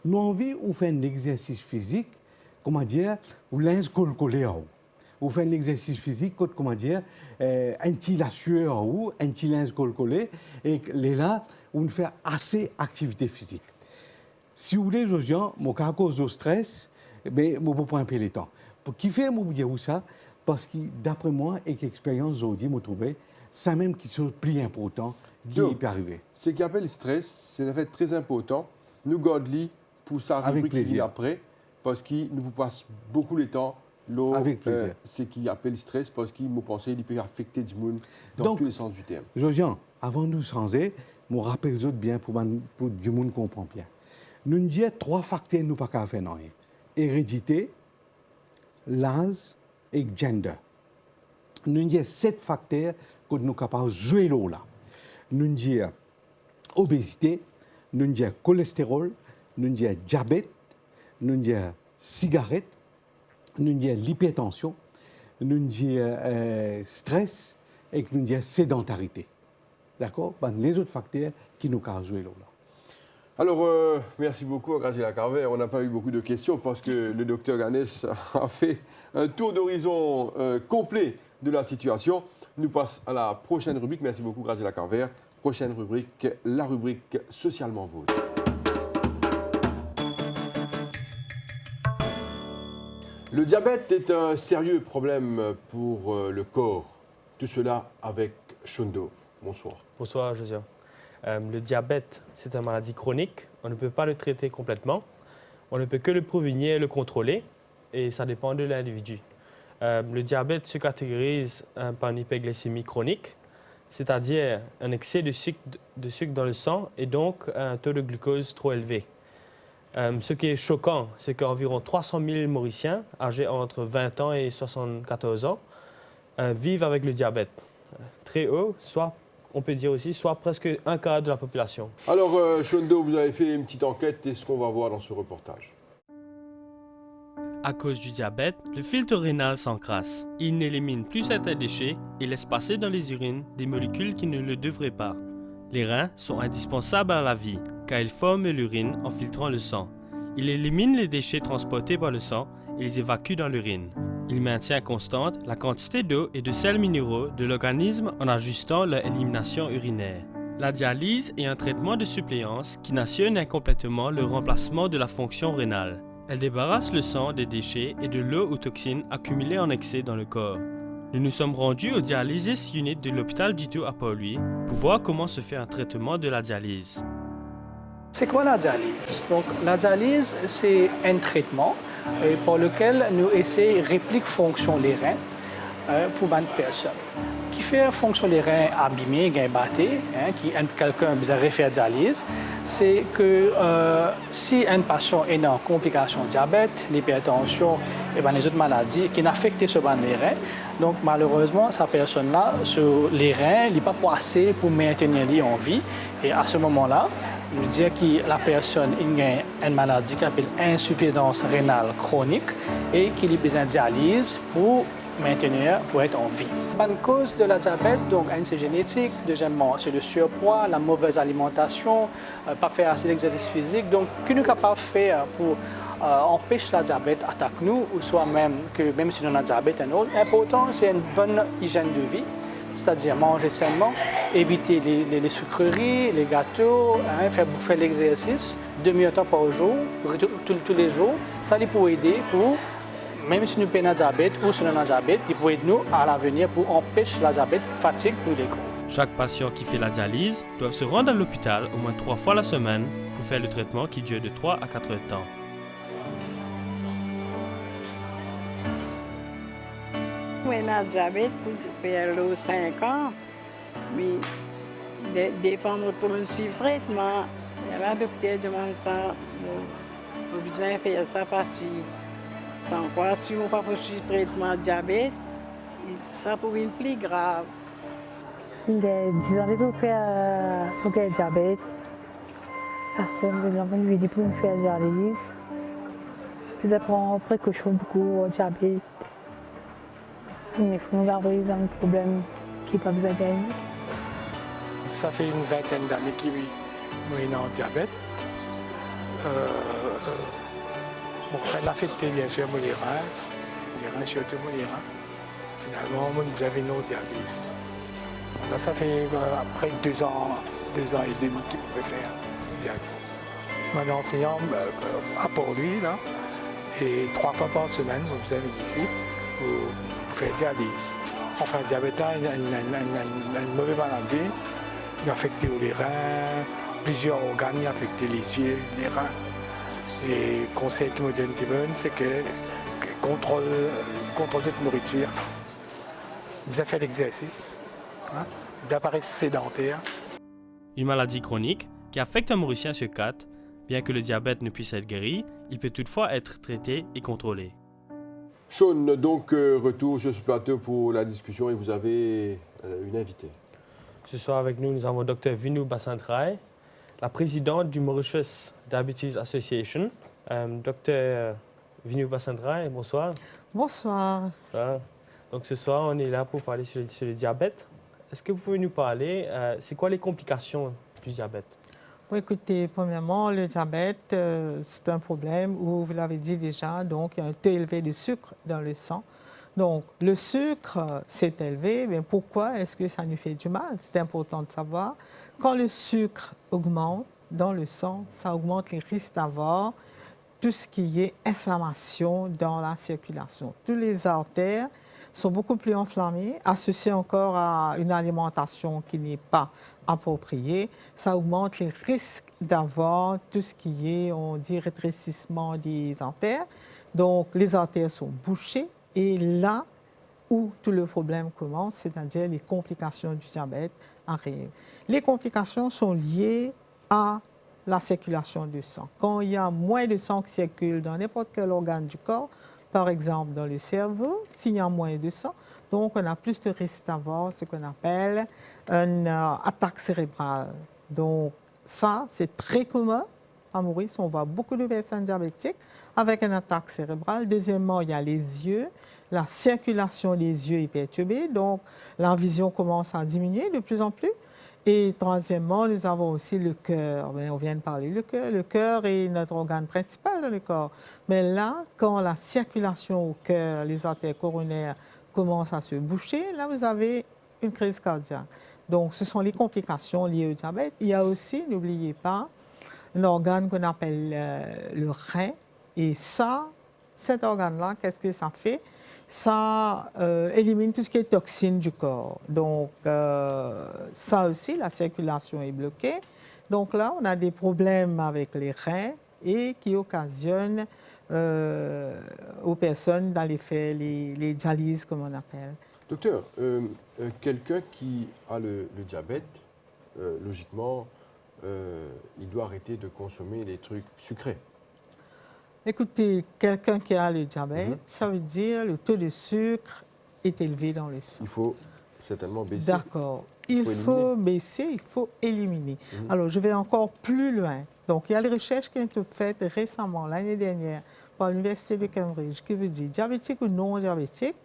Nous envie de faire un exercice physique, comment dire, ou linge collé à haut. Ou faire un exercice physique, comment dire, un petit la sueur à haut, un petit linge collé, et les là, on fait assez d'activité physique. Si vous voulez, Josiane, à cause du stress, mais je ne peux pas un peu le temps. Pour qui fait, je dire ça, parce que d'après moi, et l'expérience, je me trouvé, c'est même qui sont plus important qui peut arriver. Ce qu'on appelle le stress, c'est un fait très important. Nous gardons pour ça avec plaisir après, parce qu'il nous passe beaucoup de temps. Avec plaisir. Ce qu'on appelle le stress, parce qu'il me pensait qu'il peut affecter du monde dans tous les sens du terme. Josiane, avant de nous changer, je rappelle bien pour du monde comprend bien. Nous avons 3 facteurs nous pas faire non. Hérédité, l'âge et gender. Nous avons 7 facteurs que nous sommes capables de jouer là. Nous avons obésité, nous avons cholestérol, nous avons diabète, nous avons cigarette, nous avons l'hypertension, nous avons stress et nous avons sédentarité. D'accord? Les autres facteurs qui nous causent jouer là. Alors, merci beaucoup à Graziella Carver. On n'a pas eu beaucoup de questions parce que le docteur Ganesh a fait un tour d'horizon complet de la situation. Nous passons à la prochaine rubrique. Merci beaucoup, Graziella Carver. Prochaine rubrique, la rubrique Socialement Vôtre. Le diabète est un sérieux problème pour le corps. Tout cela avec Sean Dove. Bonsoir. Bonsoir, Josiane. Le diabète, c'est une maladie chronique. On ne peut pas le traiter complètement. On ne peut que le prévenir et le contrôler. Et ça dépend de l'individu. Le diabète se catégorise par une hyperglycémie chronique, c'est-à-dire un excès de sucre dans le sang et donc un taux de glucose trop élevé. Ce qui est choquant, c'est qu'environ 300 000 Mauriciens âgés entre 20 ans et 74 ans vivent avec le diabète. Très haut, soit, on peut dire aussi, soit presque un quart de la population. Alors, Sean Dove, vous avez fait une petite enquête et ce qu'on va voir dans ce reportage. À cause du diabète, le filtre rénal s'encrasse. Il n'élimine plus certains déchets et laisse passer dans les urines des molécules qui ne le devraient pas. Les reins sont indispensables à la vie, car ils forment l'urine en filtrant le sang. Il élimine les déchets transportés par le sang et les évacue dans l'urine. Il maintient constante la quantité d'eau et de sels minéraux de l'organisme en ajustant leur élimination urinaire. La dialyse est un traitement de suppléance qui n'assure incomplètement le remplacement de la fonction rénale. Elle débarrasse le sang des déchets et de l'eau ou toxines accumulées en excès dans le corps. Nous nous sommes rendus au Dialysis Unit de l'hôpital Dito à Port-Louis pour voir comment se fait un traitement de la dialyse. C'est quoi la dialyse? Donc, la dialyse, c'est un traitement pour lequel nous essayons de répliquer fonction les reins pour une personne. Qui fait fonction des reins abîmés, battés, qui quelqu'un besoin faire dialyse, c'est que si un patient est dans complications diabète, l'hypertension et les autres maladies qui n'affectent ce les reins, donc malheureusement, cette personne-là, sur les reins, il n'est pas assez pour maintenir lui en vie. Et à ce moment-là, je veux dire que la personne a une maladie qui s'appelle insuffisance rénale chronique et qu'il a besoin de dialyse pour maintenir, pour être en vie. Une cause de la diabète, donc, c'est génétique. Deuxièmement, c'est le surpoids, la mauvaise alimentation, pas faire assez d'exercice physique. Donc, que nous sommes capables de faire pour empêcher la diabète attaque nous, ou soit même que même si on a diabète, l'important, c'est une bonne hygiène de vie, c'est-à-dire manger sainement, éviter les sucreries, les gâteaux, faire bouffer l'exercice 2 minutes par jour, tous les jours. Ça peut aider pour, même si nous avons un diabète ou si nous avons un diabète, il peut aider nous à l'avenir pour empêcher la diabète, fatigue ou les corps. Chaque patient qui fait la dialyse doit se rendre à l'hôpital au moins 3 fois la semaine pour faire le traitement qui dure de 3 à 4 heures de temps. J'ai un diabète pour faire 5 ans, mais dépendre de mon traitement. La docteur demande ça, j'ai besoin de faire ça parce que sans quoi, si on ne pas poursuivre le traitement de diabète, ça pourrait être plus grave. Il est 10 ans pour faire le diabète. C'est un peu pour faire la dialyse. Je prends précaution beaucoup au diabète. Il faut nous avoir un problème qui n'est pas besoin de gagner. Ça fait une vingtaine d'années que je suis en diabète. Bon, ça a affecté bien sûr les reins, surtout les reins. Finalement, vous avez une dialyse. Là, ça fait après 2 ans et demi qu'il peut faire dialyse. Mon enseignant à Port-Louis, là, et 3 fois par semaine, vous avez ici pour faire dialyse. Enfin, le diabète a une mauvaise maladie. Il affecte les reins, plusieurs organes affectent les yeux, les reins. Et le conseil que je me donne, c'est que contrôle cette nourriture. Vous avez fait l'exercice, d'appareil sédentaire. Une maladie chronique qui affecte un Mauricien sur 4 Bien que le diabète ne puisse être guéri, il peut toutefois être traité et contrôlé. Sean, donc retour sur ce plateau pour la discussion et vous avez une invitée. Ce soir avec nous, nous avons Dr Vinu Basantrai, la présidente du Mauritius Diabetes Association. Dr Vinu Basantrai, bonsoir. Bonsoir. Bonsoir. Donc ce soir, on est là pour parler sur le diabète. Est-ce que vous pouvez nous parler, c'est quoi les complications du diabète? Bon, écoutez, premièrement, le diabète, c'est un problème où, vous l'avez dit déjà, donc il y a un taux élevé de sucre dans le sang. Donc, le sucre s'est élevé, mais pourquoi est-ce que ça nous fait du mal? C'est important de savoir. Quand le sucre augmente dans le sang, ça augmente les risques d'avoir tout ce qui est inflammation dans la circulation. Toutes les artères sont beaucoup plus enflammées, associées encore à une alimentation qui n'est pas appropriée. Ça augmente les risques d'avoir tout ce qui est, on dit, rétrécissement des artères. Donc, les artères sont bouchées et là où tout le problème commence, c'est-à-dire les complications du diabète arrivent. Les complications sont liées à la circulation du sang. Quand il y a moins de sang qui circule dans n'importe quel organe du corps, par exemple dans le cerveau, s'il y a moins de sang, donc on a plus de risque d'avoir ce qu'on appelle une attaque cérébrale. Donc ça, c'est très commun à Maurice. On voit beaucoup de personnes diabétiques avec une attaque cérébrale. Deuxièmement, il y a les yeux. La circulation des yeux est perturbée, donc la vision commence à diminuer de plus en plus. Et troisièmement, nous avons aussi le cœur. On vient de parler du cœur. Le cœur est notre organe principal dans le corps. Mais là, quand la circulation au cœur, les artères coronaires commencent à se boucher, là, vous avez une crise cardiaque. Donc, ce sont les complications liées au diabète. Il y a aussi, n'oubliez pas, un organe qu'on appelle le rein. Et ça, cet organe-là, qu'est-ce que ça fait? Ça élimine tout ce qui est toxines du corps. Donc, ça aussi, la circulation est bloquée. Donc là, on a des problèmes avec les reins et qui occasionnent aux personnes d'aller faire les dialyses, comme on appelle. Docteur, quelqu'un qui a le diabète, logiquement, il doit arrêter de consommer les trucs sucrés. Écoutez, quelqu'un qui a le diabète, ça veut dire le taux de sucre est élevé dans le sang. Il faut certainement baisser. D'accord. Il faut baisser, il faut éliminer. Alors, je vais encore plus loin. Donc, il y a les recherches qui ont été faites récemment, l'année dernière, par l'Université de Cambridge, qui veut dire, diabétique ou non diabétique,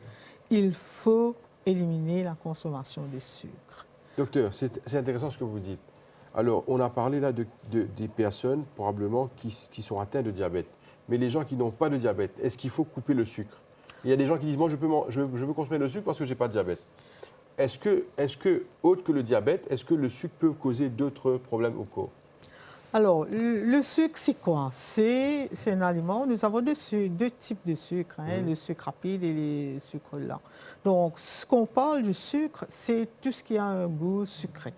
il faut éliminer la consommation de sucre. Docteur, c'est intéressant ce que vous dites. Alors, on a parlé là des personnes probablement qui sont atteintes de diabète. Mais les gens qui n'ont pas de diabète, est-ce qu'il faut couper le sucre? Il y a des gens qui disent, moi, je veux consommer le sucre parce que je n'ai pas de diabète. Est-ce que, autre que le diabète, est-ce que le sucre peut causer d'autres problèmes au corps? Alors, le sucre, c'est quoi? C'est un aliment. Nous avons deux types de sucre, le sucre rapide et les sucres lents. Donc, ce qu'on parle du sucre, c'est tout ce qui a un goût sucré.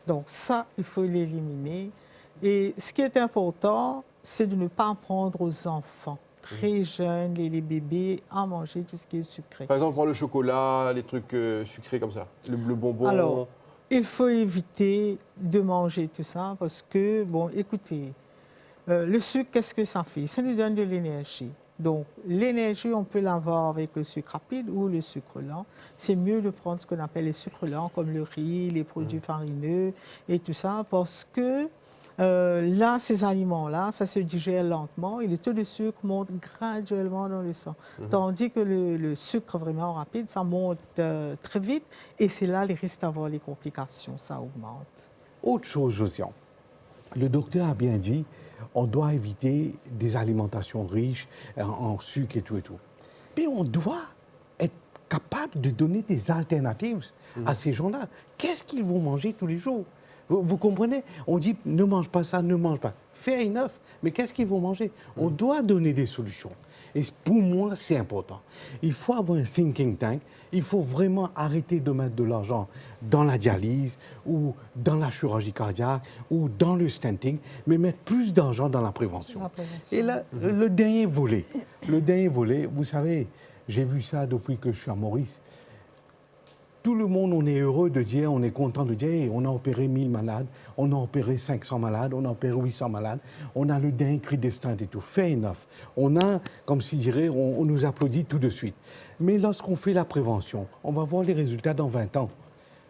Donc, ça, il faut l'éliminer. Et ce qui est important, c'est de ne pas prendre aux enfants très jeunes, les bébés, à manger tout ce qui est sucré. Par exemple, prendre le chocolat, les trucs sucrés comme ça, le bonbon. Alors, il faut éviter de manger tout ça parce que, bon, écoutez, le sucre, qu'est-ce que ça fait? Ça nous donne de l'énergie. Donc, l'énergie, on peut l'avoir avec le sucre rapide ou le sucre lent. C'est mieux de prendre ce qu'on appelle les sucres lents, comme le riz, les produits farineux et tout ça, parce que là, ces aliments-là, ça se digère lentement et le taux de sucre monte graduellement dans le sang. Tandis que le sucre vraiment rapide, ça monte très vite et c'est là les risques d'avoir les complications, ça augmente. Autre chose, Josiane, le docteur a bien dit, on doit éviter des alimentations riches en sucre et tout et tout. Mais on doit être capable de donner des alternatives à ces gens-là. Qu'est-ce qu'ils vont manger tous les jours? Vous comprenez? On dit ne mange pas ça, ne mange pas. Fair enough. Mais qu'est-ce qu'ils vont manger? On doit donner des solutions. Et pour moi, c'est important. Il faut avoir un thinking tank. Il faut vraiment arrêter de mettre de l'argent dans la dialyse ou dans la chirurgie cardiaque ou dans le stenting, mais mettre plus d'argent dans la prévention. Et là, le dernier volet, vous savez, j'ai vu ça depuis que je suis à Maurice. tout le monde, on est heureux de dire, on est content de dire, hey, on a opéré 1000 malades, on a opéré 500 malades, on a opéré 800 malades, on a le dernier cri destin et tout. Fair enough. On a, comme s'il dirait, on nous applaudit tout de suite. Mais lorsqu'on fait la prévention, on va voir les résultats dans 20 ans.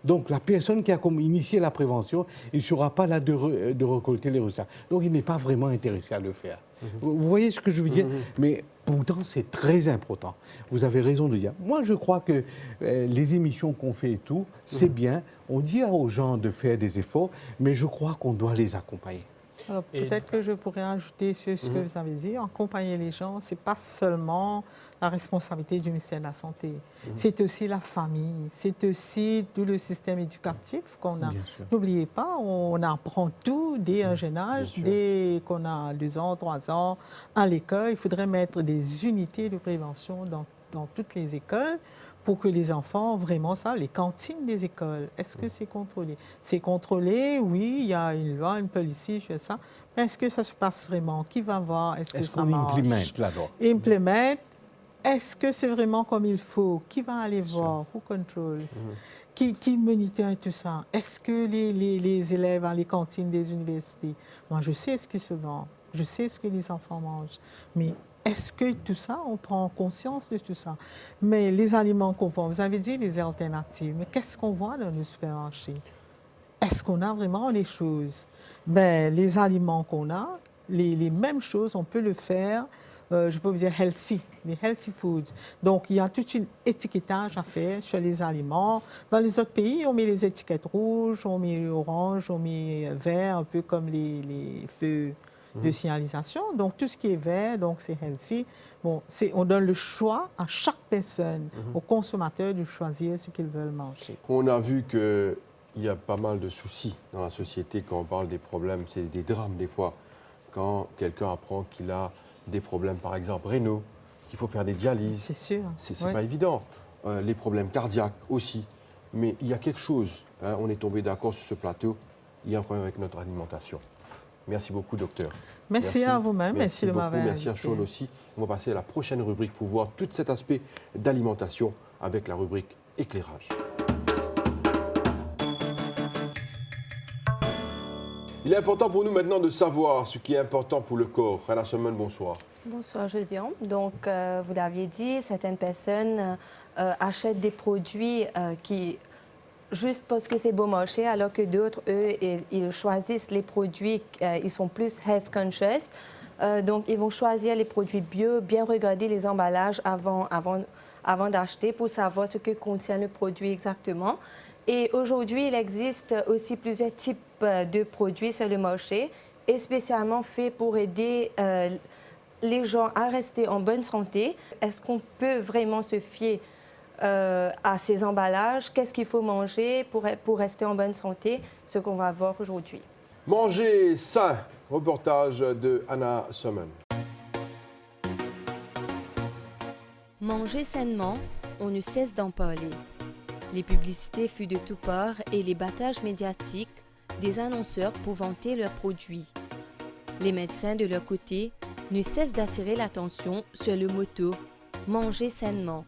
Donc, la personne qui a initié la prévention, il ne sera pas là de récolter les résultats. Donc, il n'est pas vraiment intéressé à le faire. Vous voyez ce que je veux dire? Mais pourtant, c'est très important. Vous avez raison de dire. Moi, je crois que les émissions qu'on fait et tout, c'est bien. On dit aux gens de faire des efforts, mais je crois qu'on doit les accompagner. Alors, peut-être que je pourrais ajouter sur ce que vous avez dit. Accompagner les gens, ce n'est pas seulement la responsabilité du ministère de la Santé. C'est aussi la famille, c'est aussi tout le système éducatif qu'on a. N'oubliez pas, on apprend tout dès un jeune âge, dès qu'on a 2 ans, 3 ans à l'école. Il faudrait mettre des unités de prévention dans toutes les écoles pour que les enfants vraiment savent. Les cantines des écoles, est-ce que c'est contrôlé? C'est contrôlé, oui, il y a une loi, une police sur ça. Mais est-ce que ça se passe vraiment? Qui va voir? Est-ce que ça marche? Implémente là-dedans? Implémente. Est-ce que c'est vraiment comme il faut? Qui va aller voir? Who controls? Qui moniteur tout ça? Est-ce que les élèves à les cantines des universités? Moi, je sais ce qui se vend. Je sais ce que les enfants mangent. Mais est-ce que tout ça, on prend conscience de tout ça? Mais les aliments qu'on voit, vous avez dit les alternatives, mais qu'est-ce qu'on voit dans le supermarché? Est-ce qu'on a vraiment les choses? Ben, les aliments qu'on a, les mêmes choses, on peut le faire, je peux vous dire healthy, les healthy foods. Donc, il y a tout un étiquetage à faire sur les aliments. Dans les autres pays, on met les étiquettes rouges, on met orange, on met vert, un peu comme les feux de signalisation. Donc, tout ce qui est vert, donc c'est healthy. Bon, on donne le choix à chaque personne, aux consommateurs, de choisir ce qu'ils veulent manger. On a vu qu'il y a pas mal de soucis dans la société quand on parle des problèmes. C'est des drames des fois. Quand quelqu'un apprend qu'il a des problèmes, par exemple, rénaux, qu'il faut faire des dialyses. C'est sûr. C'est pas évident. Les problèmes cardiaques aussi. Mais il y a quelque chose. On est tombé d'accord sur ce plateau. Il y a un problème avec notre alimentation. Merci beaucoup, docteur. Merci à vous-même. Merci de m'avoir invité. Merci à Sean aussi. On va passer à la prochaine rubrique pour voir tout cet aspect d'alimentation avec la rubrique éclairage. Il est important pour nous maintenant de savoir ce qui est important pour le corps. Rana Sommen, bonsoir. Bonsoir, Josiane. Donc, vous l'aviez dit, certaines personnes achètent des produits qui juste parce que c'est beau marché, alors que d'autres, eux, ils choisissent les produits, ils sont plus health conscious. Donc, ils vont choisir les produits bio, bien regarder les emballages avant d'acheter pour savoir ce que contient le produit exactement. Et aujourd'hui, il existe aussi plusieurs types de produits sur le marché, et spécialement faits pour aider les gens à rester en bonne santé. Est-ce qu'on peut vraiment se fier à ces emballages? Qu'est-ce qu'il faut manger pour rester en bonne santé? Ce qu'on va voir aujourd'hui. Manger sain, reportage de Anna Sommen. Manger sainement, on ne cesse d'en parler. Les publicités fuient de toutes parts et les battages médiatiques des annonceurs pour vanter leurs produits. Les médecins, de leur côté, ne cessent d'attirer l'attention sur le motto « Manger sainement ».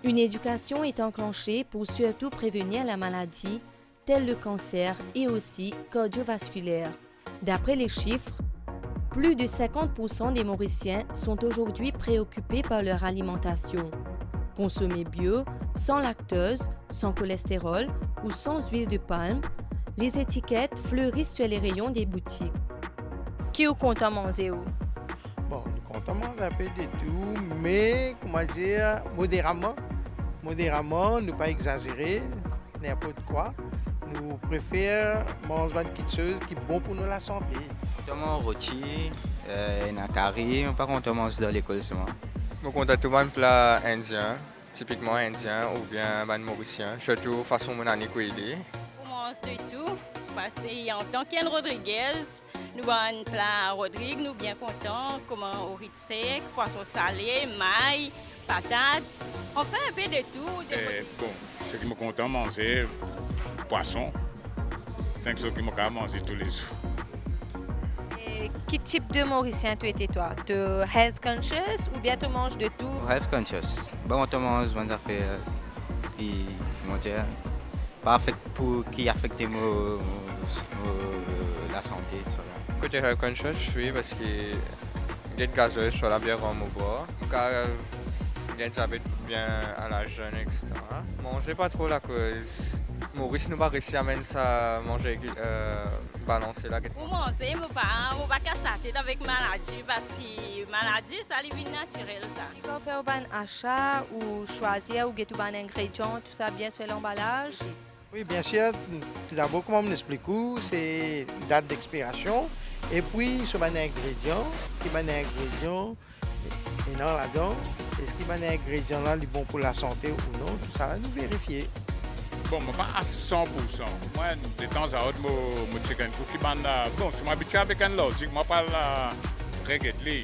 Une éducation est enclenchée pour surtout prévenir la maladie, telle le cancer et aussi cardiovasculaire. D'après les chiffres, plus de 50% des Mauriciens sont aujourd'hui préoccupés par leur alimentation. Consommer bio, sans lactose, sans cholestérol ou sans huile de palme, les étiquettes fleurissent sur les rayons des boutiques. Qui est content de manger où? Bon, nous comptons manger un peu de tout, mais, comment dire, modérément. Modérément, ne pas exagérer, n'importe quoi. Nous préférons manger une petite chose qui est bon pour nous la santé. Notamment rôti, un curry, on pas qu'on mange dans l'école seulement. Nous comptons tout un plat indien, typiquement indien ou bien mauricien, surtout façon mon année qu'il est. On mange de tout, parce qu'en tant qu'Anne Rodriguez, nous avons un plat Rodrigue, nous sommes bien contents, comme au riz sec, poisson salé, maille, patates. On fait un peu de tout. Bon, ce qui me content de manger, poisson. C'est ce qui me content de manger tous les jours. Quel type de Mauricien tu étais toi? Tu health conscious ou bien tu manges de tout? Health conscious. Bon, on mange bonnes affaires et comment dire, pas pour qui affecte la santé. Tout ça. Côté health conscious, oui, parce que les gazeuses sur la bière en bois, car les diabète bien à la jeune, etc. Mangez pas trop la cause. Maurice nous pas réussi à mettre ça, manger, balancer la Pour manger, je ne vais pas casser avec maladie, parce que maladie, ça vient naturel. Tu vas faire un achat ou choisir ou get un ingrédient, tout ça bien sur l'emballage? Oui, bien sûr. Tout d'abord, comme on m'explique, c'est date d'expiration. Et puis, sur un ingrédient, qui est un ingrédient, et non là-dedans, est-ce qu'il y a un ingrédient là, est bon pour la santé ou non, tout ça, nous vérifier. Bon, moi, pas à 100%. Moi, de temps à autre, mon chicken cookie, bon, je m'habitue avec un logique, moi, pas la régulier.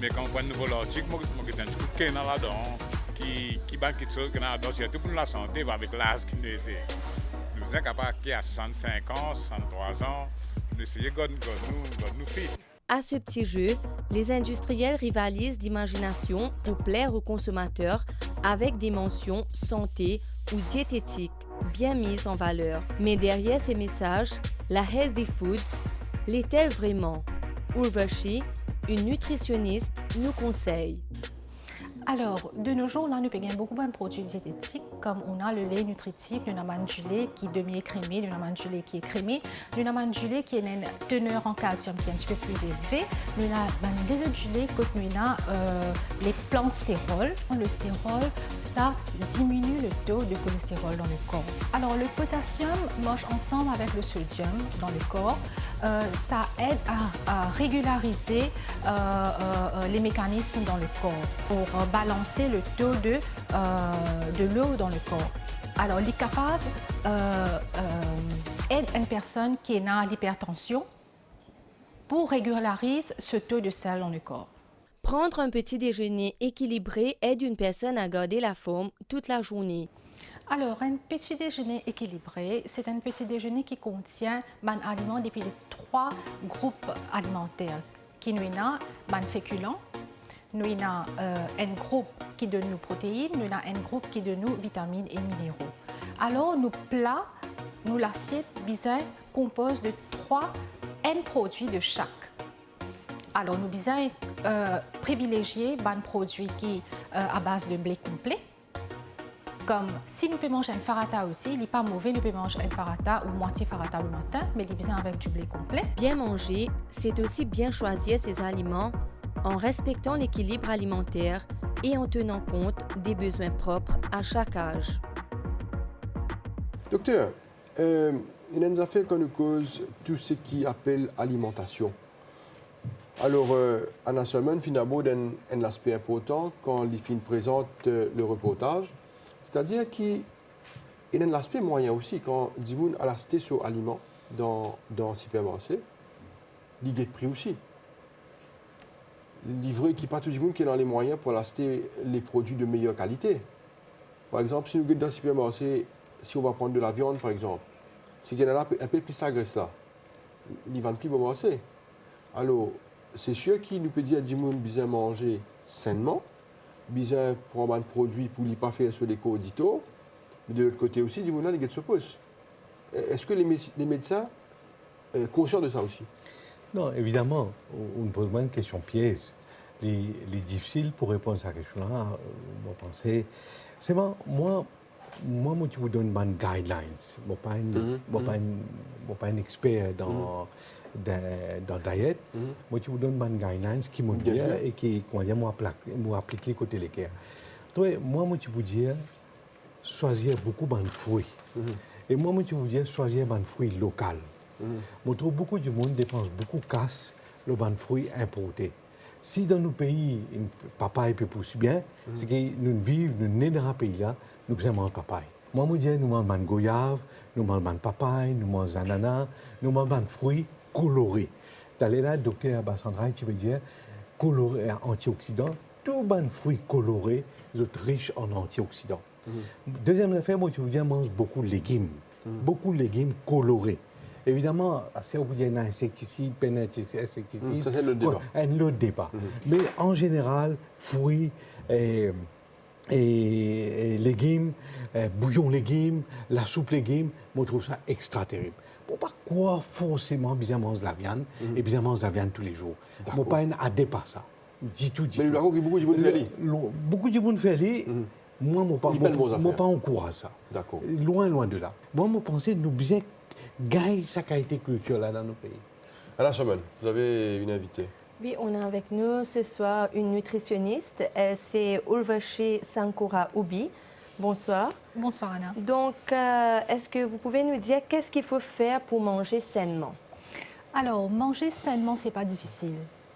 Mais quand on voit un nouveau logique, moi, je suis un cookie là-dedans, qui va quelque chose, c'est tout pour la santé, avec l'âge qui nous est. Nous sommes capables à 65 ans, 63 ans, nous essayons de nous fit. À ce petit jeu, les industriels rivalisent d'imagination pour plaire aux consommateurs avec des mentions santé ou diététique bien mises en valeur. Mais derrière ces messages, la healthy food l'est-elle vraiment? Urvashi, une nutritionniste, nous conseille. Alors, de nos jours, là, nous payons beaucoup de produits diététiques, comme on a le lait nutritif, le naman du lait qui est demi-écrémé, le naman du lait qui est crémé, le naman du lait qui a une teneur en calcium qui est un petit peu plus élevée, les œufs du lait, quand nous avons les plantes stérol. Le stérol, ça diminue le taux de cholestérol dans le corps. Alors, le potassium mange ensemble avec le sodium dans le corps. Ça aide à régulariser les mécanismes dans le corps pour balancer le taux de l'eau dans le corps. Alors, il est capable aide une personne qui est dans l'hypertension pour régulariser ce taux de sel dans le corps. Prendre un petit déjeuner équilibré aide une personne à garder la forme toute la journée. Alors, un petit déjeuner équilibré, c'est un petit déjeuner qui contient des aliments depuis les 3 groupes alimentaires. Qui nous avons des féculents, nous avons un groupe qui donne nous protéines, nous avons un groupe qui donne nous vitamines et minéraux. Alors, nos plats, l'assiette bizarre compose de 3 produits de chaque. Alors, nous bizarre privilégier des produits qui à base de blé complet. Comme si nous pouvons manger un farata aussi, il n'est pas mauvais, nous pouvons manger un farata ou moitié farata le matin, mais il est bien avec du blé complet. Bien manger, c'est aussi bien choisir ses aliments en respectant l'équilibre alimentaire et en tenant compte des besoins propres à chaque âge. Docteur, il y a une affaire qu'on nous cause tout ce qui appelle alimentation. Alors, à la semaine, finalement, il y a un aspect important quand les films présentent le reportage. C'est-à-dire qu'il y a un aspect moyen aussi, quand on a la sur aliments dans le supermarché, il y a de prix aussi. Livré qui pas tout le monde qui est dans les moyens pour acheter les produits de meilleure qualité. Par exemple, si nous sommes dans le supermarché, si on va prendre de la viande, par exemple, c'est qu'il y en a un peu plus de graisse là. Ils ne vendent plus bon marché. Alors, c'est sûr qu'il nous peut dire que nous besoin manger sainement, besoin prendre un produit pour ne pas faire sur les co-auditeurs. Mais de l'autre côté aussi, nous avons des s'opposent. Est-ce que les médecins sont conscients de ça aussi? Non, évidemment, on pose une question piège. Les difficiles pour répondre à cette question-là, moi, penser, c'est moi, je vous donne une guidelines. Je ne suis pas un expert dans diète. Moi, je vous donne une guidelines qui m'ont dit et qui m'applique les côtés lesquels. Moi, je vous dis, choisir beaucoup de fruits. Et moi, je vous dis, choisir des fruits locaux. Je trouve beaucoup de monde dépense beaucoup de casse le ban fruits importés. Si dans nos pays, papaye peut pousser bien, c'est que nous vivons, nous nés dans un pays là, nous besoin manger papaye. Moi, je dis, nous mangeons goyave, nous mangeons papaye, nous mangeons ananas, nous mangeons fruits colorés. D'aller là, docteur Bassandra, tu veux dire, coloré, antioxydants, tous les fruits colorés sont riches en antioxydants. Deuxième affaire, moi, je veux dire, mange beaucoup de légumes. Beaucoup de légumes colorés. Évidemment, si vous avez un insecticide, pas un insecticide, c'est le débat. Un autre débat. Mais en général, fruits, et légumes, bouillon légumes, la soupe légumes, je trouve ça extra terrible. Pourquoi forcément bien manger la viande et bien manger la viande tous les jours? Mon père n'adhère pas ça. Du tout. Mais beaucoup de gens font beaucoup de gens font moi, mon pas encourage ça. D'accord. Loin de là. Moi, je pense que nous devons gagner sa qualité culturelle dans nos pays. Alain Chaman, vous avez une invitée. Oui, on a avec nous ce soir une nutritionniste. C'est Urvashi Sankura Ubi. Bonsoir. Bonsoir Anna. Donc, est-ce que vous pouvez nous dire qu'est-ce qu'il faut faire pour manger sainement? Alors, manger sainement, ce n'est pas difficile.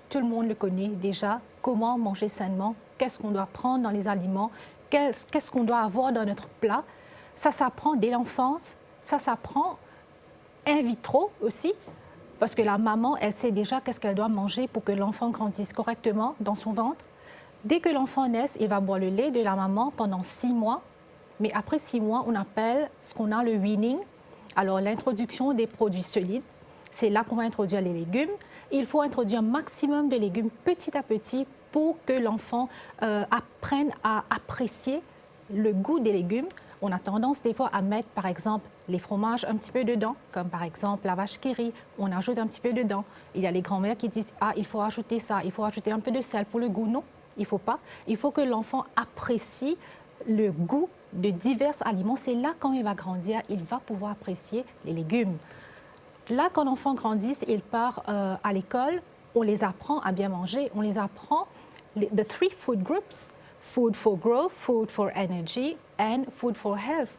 Tout le monde le connaît déjà. Comment manger sainement? Qu'est-ce qu'on doit prendre dans les aliments? Qu'est-ce qu'on doit avoir dans notre plat? Ça s'apprend dès l'enfance. Ça s'apprend in vitro aussi. Parce que la maman, elle sait déjà qu'est-ce qu'elle doit manger pour que l'enfant grandisse correctement dans son ventre. Dès que l'enfant naît, il va boire le lait de la maman pendant 6 mois. Mais après 6 mois, on appelle ce qu'on a le weaning, alors l'introduction des produits solides. C'est là qu'on va introduire les légumes. Il faut introduire un maximum de légumes petit à petit pour que l'enfant apprenne à apprécier le goût des légumes. On a tendance des fois à mettre, par exemple, les fromages un petit peu dedans, comme par exemple la vache qui rit, on ajoute un petit peu dedans. Il y a les grands-mères qui disent « Ah, il faut ajouter ça, il faut ajouter un peu de sel pour le goût ». Non, il ne faut pas. Il faut que l'enfant apprécie le goût de divers aliments. C'est là, quand il va grandir, il va pouvoir apprécier les légumes. Là, quand l'enfant grandit, il part à l'école, on les apprend à bien manger, on les apprend the 3 food groups, food for growth, food for energy and food for health.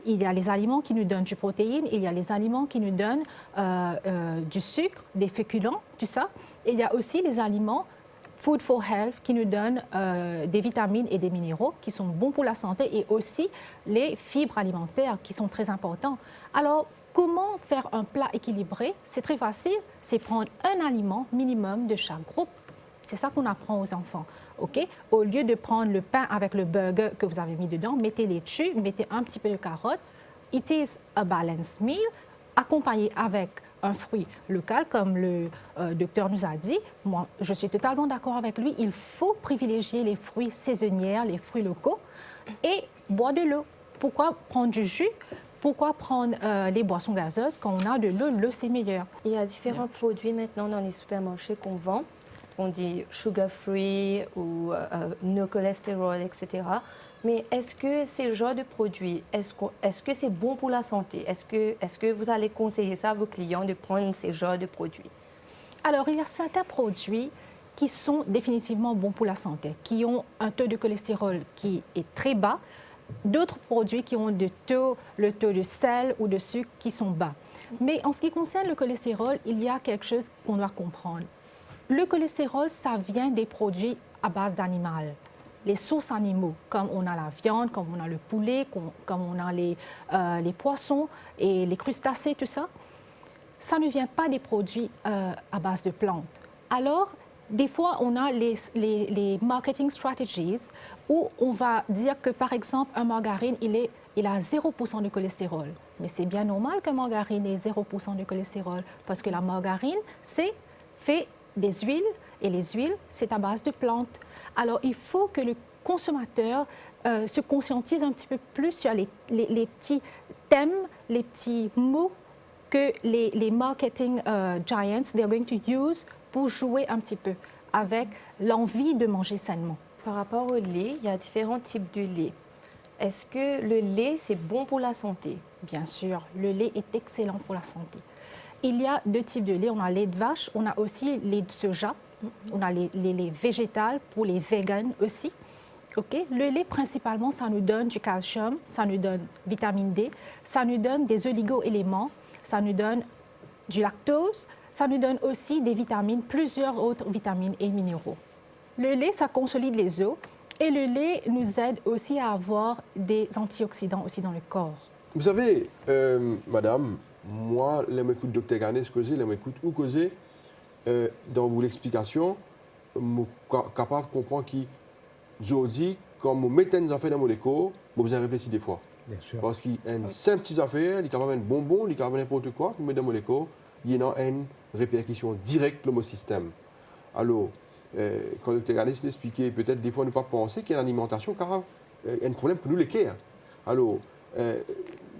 Il y a les aliments qui nous donnent du protéine, il y a les aliments qui nous donnent du sucre, des féculents, tout ça. Et il y a aussi les aliments food for health qui nous donnent des vitamines et des minéraux qui sont bons pour la santé et aussi les fibres alimentaires qui sont très importants. Alors, comment faire un plat équilibré? C'est très facile, c'est prendre un aliment minimum de chaque groupe. C'est ça qu'on apprend aux enfants. Okay? Au lieu de prendre le pain avec le burger que vous avez mis dedans, mettez les dessus, mettez un petit peu de carottes. It is a balanced meal, accompagné avec un fruit local, comme le docteur nous a dit. Moi, je suis totalement d'accord avec lui. Il faut privilégier les fruits saisonniers, les fruits locaux et boire de l'eau. Pourquoi prendre du jus? Pourquoi prendre les boissons gazeuses quand on a de l'eau? L'eau, c'est meilleur. Il y a différents produits maintenant dans les supermarchés qu'on vend. On dit sugar-free ou no cholestérol, etc. Mais est-ce que ces genres de produits, est-ce que c'est bon pour la santé? Est-ce que vous allez conseiller ça à vos clients de prendre ces genres de produits? Alors, il y a certains produits qui sont définitivement bons pour la santé, qui ont un taux de cholestérol qui est très bas, d'autres produits qui ont le taux de sel ou de sucre qui sont bas. Mais en ce qui concerne le cholestérol, il y a quelque chose qu'on doit comprendre. Le cholestérol, ça vient des produits à base d'animal. Les sources animaux, comme on a la viande, comme on a le poulet, comme on a les poissons et les crustacés, tout ça, ça ne vient pas des produits à base de plantes. Alors, des fois, on a les marketing strategies où on va dire que, par exemple, un margarine, il a 0% de cholestérol. Mais c'est bien normal qu'un margarine ait 0% de cholestérol parce que la margarine, c'est fait des huiles et les huiles, c'est à base de plantes. Alors, il faut que le consommateur se conscientise un petit peu plus sur les petits thèmes, les petits mots que les marketing giants, they're going to use pour jouer un petit peu avec l'envie de manger sainement. Par rapport au lait, il y a différents types de lait. Est-ce que le lait, c'est bon pour la santé? Bien sûr, le lait est excellent pour la santé. Il y a 2 types de lait. On a le lait de vache, on a aussi le lait de soja, on a les laits végétales pour les végans aussi. Okay? Le lait, principalement, ça nous donne du calcium, ça nous donne vitamine D, ça nous donne des oligo-éléments, ça nous donne du lactose, ça nous donne aussi des vitamines, plusieurs autres vitamines et minéraux. Le lait, ça consolide les os et le lait nous aide aussi à avoir des antioxydants aussi dans le corps. Vous savez, madame, moi, je m'écoute Dr Garnes causer, je m'écoute ou causer dans vos explications, je suis capable de comprendre qu'aujourd'hui, quand vous mettez des affaires dans mon écho, vous besoin réfléchir des fois. Bien sûr. Parce qu'il y a une simple petite affaire, il y a un bonbon, il y a n'importe quoi, vous mettez dans mon écho, il y a une répercussion directe dans mon système. Alors, quand le docteur Ganis l'expliquait, peut-être des fois ne pas penser qu'il y a une alimentation car il y a un problème pour nous les cœurs. Alors,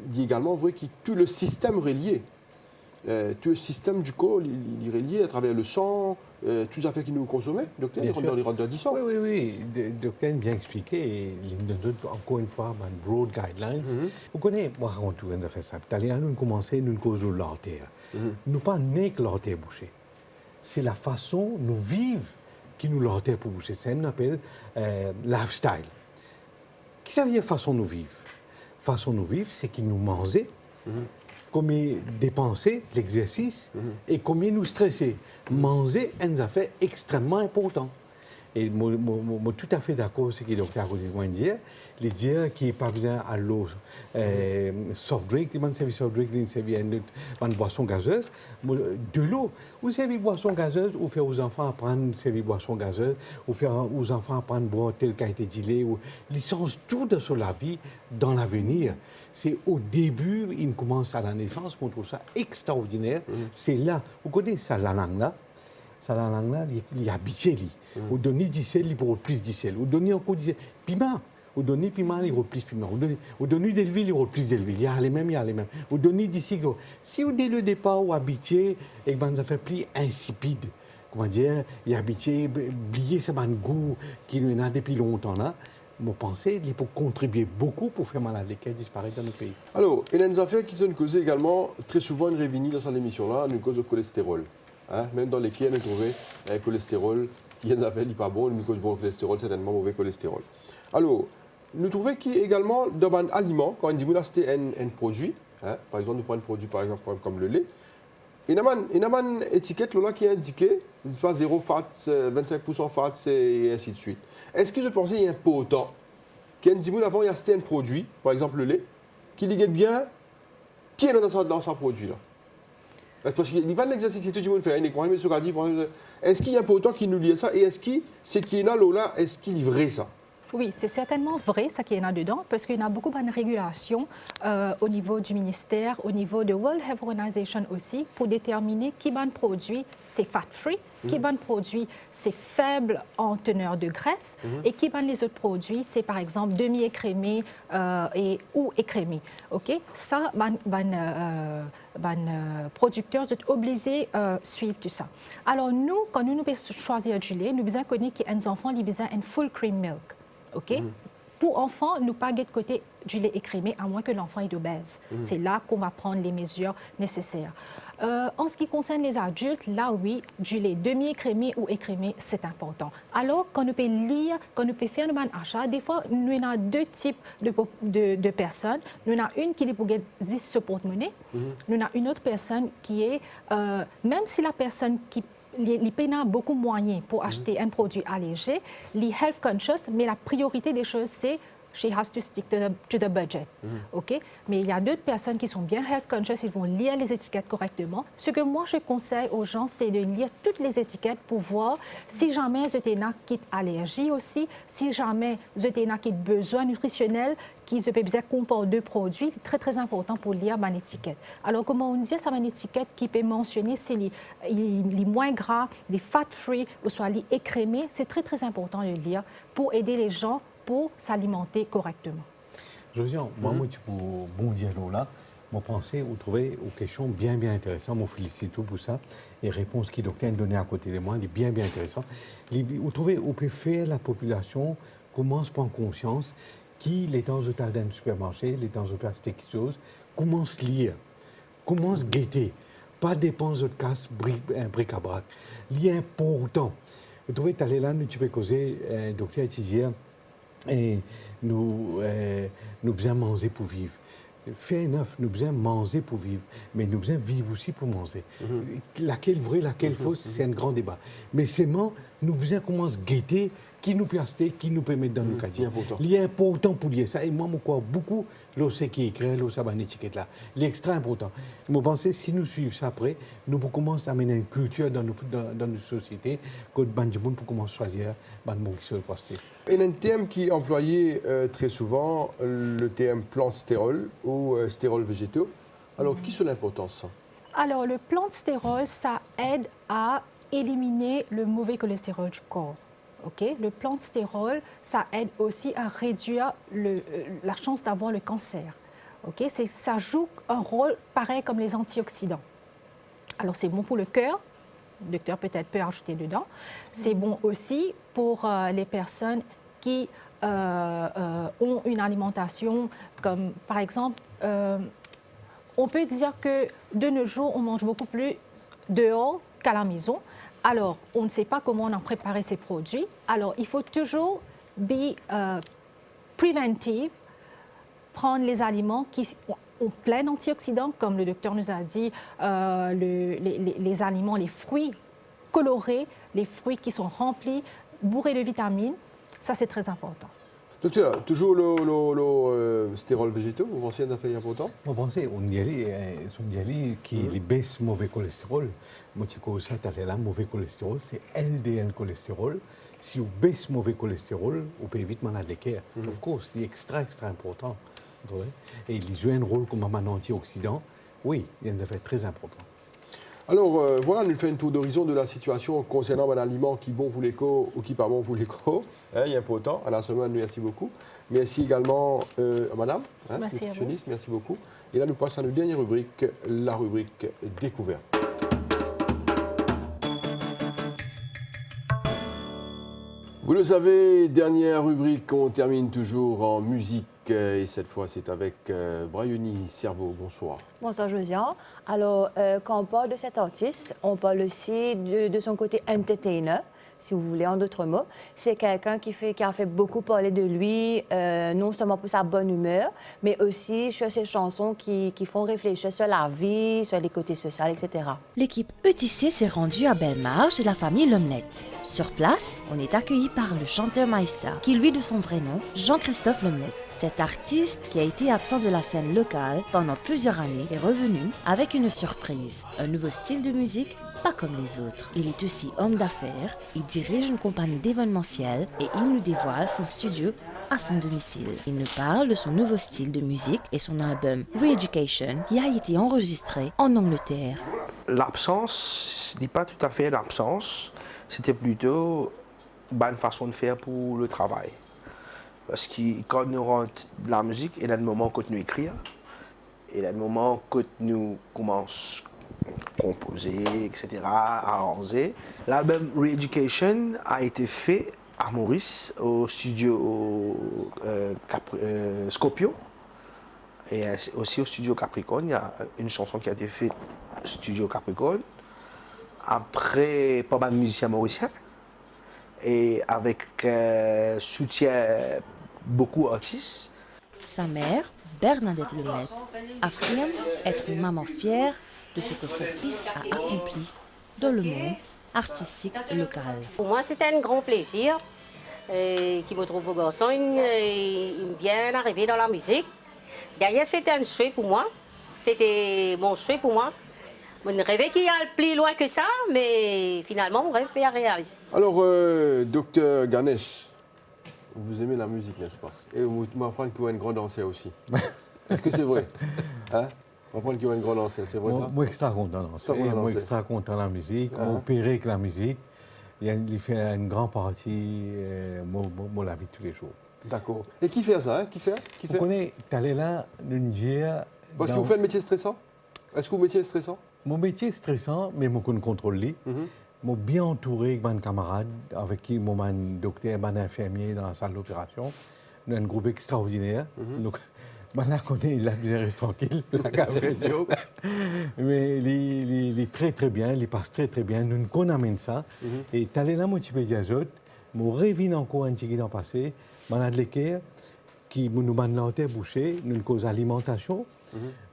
dit également vrai que tout le système relié, tout le système du corps, il est relié à travers le sang, tous les affaires que nous consommons, docteur, dans les rendeurs du sang. Oui, le docteur a bien expliqué, et il nous donne encore une fois une broad guidelines. Vous connaissez, moi, quand on a fait ça, nous commençons, nous causons l'artère. Nous pas né que l'artère bouchée. C'est la façon nous vivre qui nous l'artère pour boucher. C'est ce qu'on appelle lifestyle. Qu'est-ce que ça veut dire façon nous vivre? Façon nous vivre, c'est qu'ils nous mangeaient, combien dépenser l'exercice et combien nous stresser. Manger est une affaire extrêmement importante. Et moi, tout à fait d'accord avec ce que le docteur a dit. Les dire qui n'ont pas besoin à l'eau, soft drink, ils servent soft drink, ils servent une boisson gazeuse. De l'eau, vous servez une boisson gazeuse, ou faire aux enfants apprendre à servir une boisson gazeuse, ou faire aux enfants apprendre à boire tel qu'a été dit, ou licence tout de sur la vie dans l'avenir. C'est au début, ils commencent à la naissance, on trouve ça extraordinaire. C'est là, vous connaissez ça, la langue là, il est habitué. Vous donnez 10 sel, il prend plus 10 sel. Vous donnez encore 10 sel. Piment. Vous donnez piment, il prend plus piment. Vous donnez de l'huile, il prend plus d'huile. Il y a les mêmes. Vous donnez d'ici. Si vous dès le départ, vous habitué, et que ça fait plus insipide, comment dire, il est habitué, oublier ce goût qui nous a depuis longtemps là. Mon pensée, il peut contribuer beaucoup pour faire maladie qui disparaît dans nos pays. Alors, il y a des affaires qui sont causées également, très souvent, une révinie dans cette émission-là, une cause de cholestérol. Même dans les pieds, on trouve un cholestérol qui est appelé pas bon, une cause de bon cholestérol, certainement mauvais cholestérol. Alors, nous trouvons qu'également, dans un aliment, quand on dit que c'est un produit, par exemple, nous prenons un produit par exemple, comme le lait, il y a une étiquette là, qui est indiquée, c'est pas 0 fat, 25% fat, et ainsi de suite. Est-ce que je pensais qu'il y a un potent qui dit que avant, il y a un produit, par exemple le lait, qui dit bien qui est dans ce produit-là? Parce qu'il n'y a pas d'exercice que tout le monde fait. Est-ce qu'il y a un peu autant qui nous lie à ça? Et est-ce qu'il y a là, est-ce qu'il est vrai ça? Oui, c'est certainement vrai, ça qu'il y en a dedans, parce qu'il y a beaucoup de régulations au niveau du ministère, au niveau de World Health Organization aussi, pour déterminer qui ban produit c'est fat-free, qui ban produit c'est faible en teneur de graisse, et qui ban les autres produits c'est par exemple demi-écrémé ou écrémé. Ok, ça, producteurs sont obligés de suivre tout ça. Alors nous, quand nous choisissons du lait, nous devons connaître que les enfants ont besoin d'un full cream milk. Okay? Pour enfants, nous pas de côté du lait écrémé, à moins que l'enfant est obèse. C'est là qu'on va prendre les mesures nécessaires. En ce qui concerne les adultes, là oui, du lait demi-écrémé ou écrémé, c'est important. Alors, quand nous pouvons lire, quand nous pouvons faire un achat, des fois, nous avons deux types de personnes. Nous avons une qui est pour 10 ce porte-monnaie. Nous avons une autre personne qui est, même si la personne qui les pays beaucoup de moyens pour acheter un produit allégé, les health conscious, mais la priorité des choses, c'est she has to stick to the budget. Okay? Mais il y a d'autres personnes qui sont bien health conscious, ils vont lire les étiquettes correctement. Ce que moi, je conseille aux gens, c'est de lire toutes les étiquettes pour voir si jamais ils ont une allergie aussi, si jamais ils ont un besoin nutritionnel, qui se peut bien comporter deux produits, très très important pour lire ma étiquette. Alors comment on dit, ça une étiquette qui peut mentionner c'est les moins gras, les fat-free ou soit les écrémés, c'est très très important de lire pour aider les gens pour s'alimenter correctement. Josiane, moi, pour bon dialogue là, je pensais vous trouver aux questions bien intéressantes. Je vous félicite pour ça. Les réponses que le docteur a données à côté de moi, sont bien intéressantes. Vous trouvez, vous pouvez faire la population commence à prendre conscience qui, les temps de dans le supermarché, les temps de faire quelque chose, commence à lire, commence à guetter. Pas dépense de casse, bric-à-brac. Lien important. Vous trouvez, tu allais là, nous tu peux causer, docteur étudiant, et nous besoin manger pour vivre. Fait enough, nous besoin manger pour vivre, mais nous besoin vivre aussi pour manger. Laquelle vraie, laquelle fausse, c'est un grand débat. Mais seulement, nous besoin commencer à guetter qui nous peut acheter, qui nous peut mettre dans nos caddies. Il est important pour dire ça. Et moi, je crois beaucoup, ce qui est écrit, ça va étiquette là. Il est extrêmement important. Je pense que si nous suivons ça après, nous pouvons commencer à amener une culture dans nos sociétés, que les gens pour commencer à choisir les gens qui sont postés. Il y a un terme qui est employé très souvent, le terme plante stérol ou stérol végétaux. Alors, qui sont l'importance ça? Alors, le plante stérol, ça aide à éliminer le mauvais cholestérol du corps. Okay? Le plan de stérol, ça aide aussi à réduire la chance d'avoir le cancer. Okay? Ça joue un rôle pareil comme les antioxydants. Alors, c'est bon pour le cœur. Le docteur peut-être peut ajouter dedans. C'est bon aussi pour les personnes qui ont une alimentation comme, par exemple, on peut dire que de nos jours, on mange beaucoup plus dehors qu'à la maison. Alors, on ne sait pas comment on a préparé ces produits. Alors, il faut toujours be preventive, prendre les aliments qui ont plein d'antioxydants, comme le docteur nous a dit, les aliments, les fruits colorés, les fruits qui sont remplis, bourrés de vitamines. Ça, c'est très important. Docteur, toujours le stérol végétaux, vous pensez que c'est important? Je pense qu'on y a qui baisse mauvais cholestérol. Moi, je sais que là, mauvais cholestérol, c'est LDL cholestérol. Si vous baissez mauvais cholestérol, vous pouvez éviter maladie de cœur. Of course, c'est extra important. Et ils jouent un rôle comme un antioxydant. Oui, il y a un effet très important. Alors, voilà, nous faisons un tour d'horizon de la situation concernant un aliment qui est bon pour l'éco ou qui n'est pas bon pour l'éco. Il y a important. À la semaine, merci beaucoup. Merci également à madame, nutritionniste, merci beaucoup. Et là, nous passons à notre dernière rubrique, la rubrique découverte. Vous le savez, dernière rubrique, on termine toujours en musique. Et cette fois, c'est avec Briony Cerveau. Bonsoir. Bonsoir, Josiane. Alors, quand on parle de cet artiste, on parle aussi de son côté entertainer, si vous voulez, en d'autres mots. C'est quelqu'un qui a fait beaucoup parler de lui, non seulement pour sa bonne humeur, mais aussi sur ses chansons qui font réfléchir sur la vie, sur les côtés sociaux, etc. L'équipe ETC s'est rendue à Bellemarge chez la famille L'Omelette. Sur place, on est accueilli par le chanteur Maïssa, qui lui, de son vrai nom, Jean-Christophe L'Omelette. Cet artiste, qui a été absent de la scène locale pendant plusieurs années, est revenu avec une surprise, un nouveau style de musique pas comme les autres. Il est aussi homme d'affaires, il dirige une compagnie d'événementiel et il nous dévoile son studio à son domicile. Il nous parle de son nouveau style de musique et son album Re-Education qui a été enregistré en Angleterre. L'absence n'est pas tout à fait l'absence, c'était plutôt une façon de faire pour le travail. Parce que quand nous rentrons de la musique, il y a des moments que nous écrivons, il y a des moments que nous commençons à composer, etc., à arranger. L'album Re-Education a été fait à Maurice, au studio Scopio, et aussi au studio Capricorne. Il y a une chanson qui a été faite au studio Capricorne, après pas mal de musiciens mauriciens, et avec soutien beaucoup d'artistes. Sa mère, Bernadette L'Omelette, affirme être une maman fière de ce que son fils a accompli dans le monde artistique local. Pour moi, c'était un grand plaisir qui me trouve au garçon. Il est bien arrivé dans la musique. D'ailleurs, c'était un souhait pour moi. C'était mon souhait pour moi. Je rêvais qu'il y a plus loin que ça, mais finalement, mon rêve peut y réaliser. Alors, docteur Ganesh, vous aimez la musique, n'est-ce pas? Et vous m'apprenez qu'il y a une grande danseur aussi. Est-ce que c'est vrai? Hein? On prend qu'il y a une grande danseur, c'est vrai ça? Moi, extra content de danser. Moi, extra content de la musique. On opéré avec la musique. Il fait une grande partie de la vie de tous les jours. D'accord. Et qui fait ça? Qui fait? Vous connaissez, tu allais là, d'une guerre. Parce que vous faites un métier stressant? Est-ce que votre métier est stressant? Mon métier est stressant, mais je contrôle. Je suis bien entouré de mes camarades, avec qui je suis un docteur, un infirmier dans la salle d'opération. Nous avons un groupe extraordinaire. Donc, maintenant qu'on est là, je reste tranquille, mais il est très très bien, il passe très très bien. Nous connaissons ça. Et tu allais là, mon petit peu d'azote, je reviens encore un petit peu dans le passé, malade de l'équerre, qui nous mène la tête bouchée, nous cause alimentation.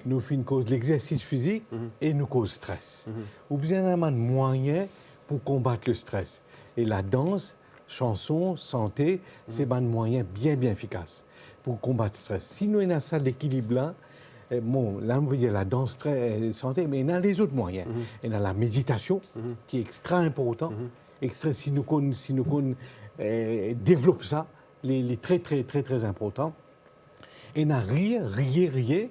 Nous faisons une cause de l'exercice physique et nous cause stress. Nous avons besoin de moyens pour combattre le stress. Et la danse, chanson, santé, c'est un moyen bien efficace pour combattre le stress. Si nous avons ça, l'équilibre là, bon, là, on veut dire la danse, santé, mais il y a les autres moyens. Il y a la méditation, qui est extra important. Si nous développons ça, il est très important. Et il y a rien.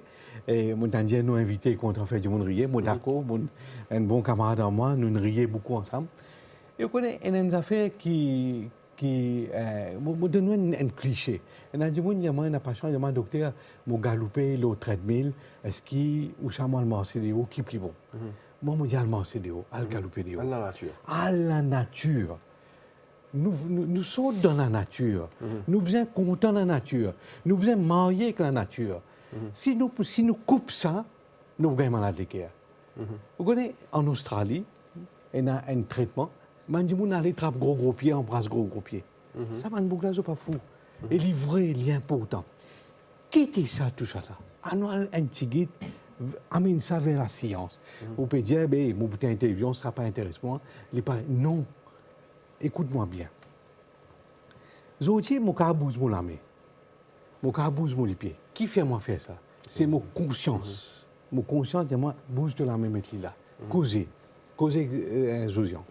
Et mon tandis nous invité contre fait du monde rier, mon d'accord, un bon camarade à moi, nous rions beaucoup ensemble. Et vous connaissez une affaire qui me donne un cliché. Et on dit il y a une passion, il y a un docteur, me galoper le treadmill, est-ce qu'il ou ça moi le CDO qui plus bon. Moi je dis allemand CDO, al galoper déo. À la nature. À la nature. Nous sommes dans la nature. Nous sommes contents de la nature. Nous sommes mariés avec la nature. Si nous coupons ça, nous sommes malades de cœur. Vous connaissez, en Australie, il y a un traitement. Man dit, on a les trappes gros pieds, embrasse gros pieds. Ça, man, bouclage pas fou. Et livré, l'important. Quittez ça, tout ça là. Annuel, un petit guide, amène ça vers la science. Vous pouvez dire, mon boutin d'intelligence, ça pas intéresse moi. Non. Écoute-moi bien. Aujourd'hui, mon cas bouge mon main. Mon cas bouge mon pied. Qui fait moi faire ça? C'est mon conscience. Mon conscience, de moi, bouge de la même là. Causer. Zosian.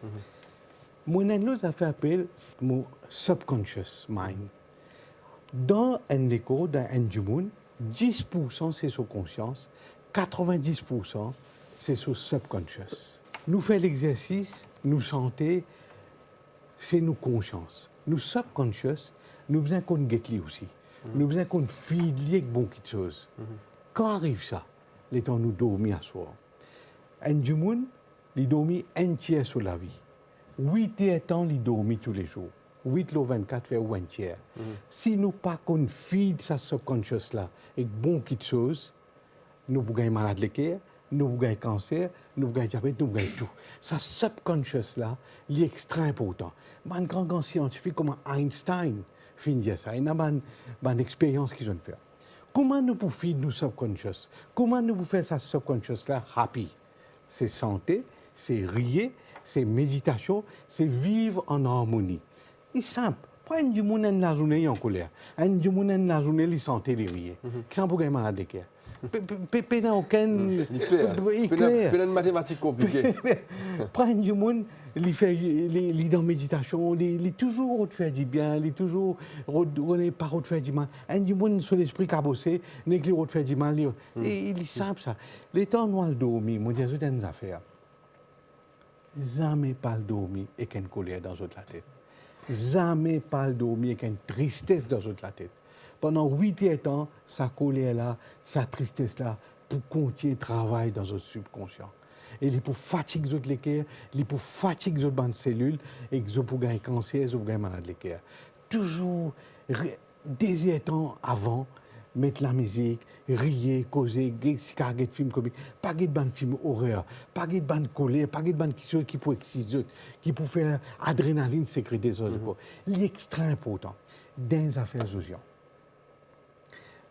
Mon autre affaire appelle mon subconscious mind. Dans un écho, dans un du monde, 10% c'est sur conscience, 90% c'est sur subconscious. Nous faisons l'exercice, nous sentons, c'est nos consciences. Nous subconscious, nous besoin qu'on guette aussi. Nous besoin qu'on feed avec bon quelque chose. Quand arrive ça, les temps nous dormir à soir. Un du monde, il dormit un tiers sur la vie. 8 temps, il dormit tous les jours. 8 le 24 fait un tiers. Si nous pas qu'on feed sa subconscious là avec bon quelque chose, nous pouvons gagner malade de cœur, nous pouvons gagner cancer, nous pouvons gagner diabète, nous pouvons gagner tout. Sa subconscious là, il est extrêmement important. Un grand scientifique comme Einstein finit dire ça. Il a une expérience qu'ils ont fait. Comment nous pouvons feed nos subconscious? Comment nous pouvons faire sa subconscious là happy? C'est santé, c'est rire, c'est méditation, c'est vivre en harmonie. C'est simple. Pas un du monde dans la journée en colère. Un du monde dans la journée, il santé, il rire. Qui s'en peut gagner malade de cœur. Pas dans aucun. Il clair. Pas dans mathématiques compliquées. Pas un du monde, il fait dans méditation, il est toujours faire du bien, il est toujours pas faire du mal. Un du monde sur l'esprit cabossé, n'est que faire du mal. Il est simple ça. Les temps noirs dormir, moi je dis une affaire. Jamais pas dormir et qu'une colère dans la tête. Jamais pas dormir et qu'une tristesse dans la tête. Pendant 8 ans, sa colère-là, sa tristesse-là, pour continuer de travailler dans notre subconscient. Et il pour fatiguer les autres cœurs, il pour fatiguer les autres cellules, et que pour gagner cancer, pour gagner malade les cœurs. Toujours, des temps avant, mettre la musique, rire, causer, regarder des films comiques, pas de films horreur, pas de colère, pas de choses qui peuvent exister, qui peuvent faire adrénaline sécréter sur le corps. Il est extrêmement important dans les affaires sociales.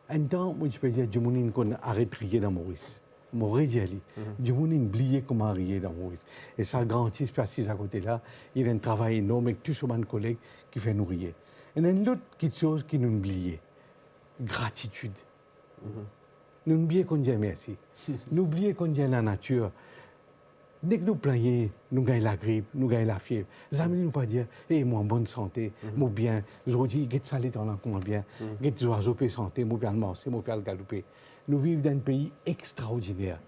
Un temps, moi, je peux dire, je me arrête de rire dans Maurice. Je me oublié comment rire dans Maurice. Et ça garantit, assis à côté là, il y a un travail énorme avec tous mes collègues qui fait nous rire. Et il y a une autre chose qui nous oublie. Gratitude. Nous oublions qu'on dit merci. Nous oublions qu'on dit la nature. Dès que nous plaignons, nous gagnons la grippe, nous gagnons la fièvre. Les amis nous pas dire, moi en bonne santé, moi bien. Aujourd'hui, get salé dans la comment bien, get des oiseaux en santé, moi bien le marcher, moi bien le galoper. Nous vivons dans un pays extraordinaire.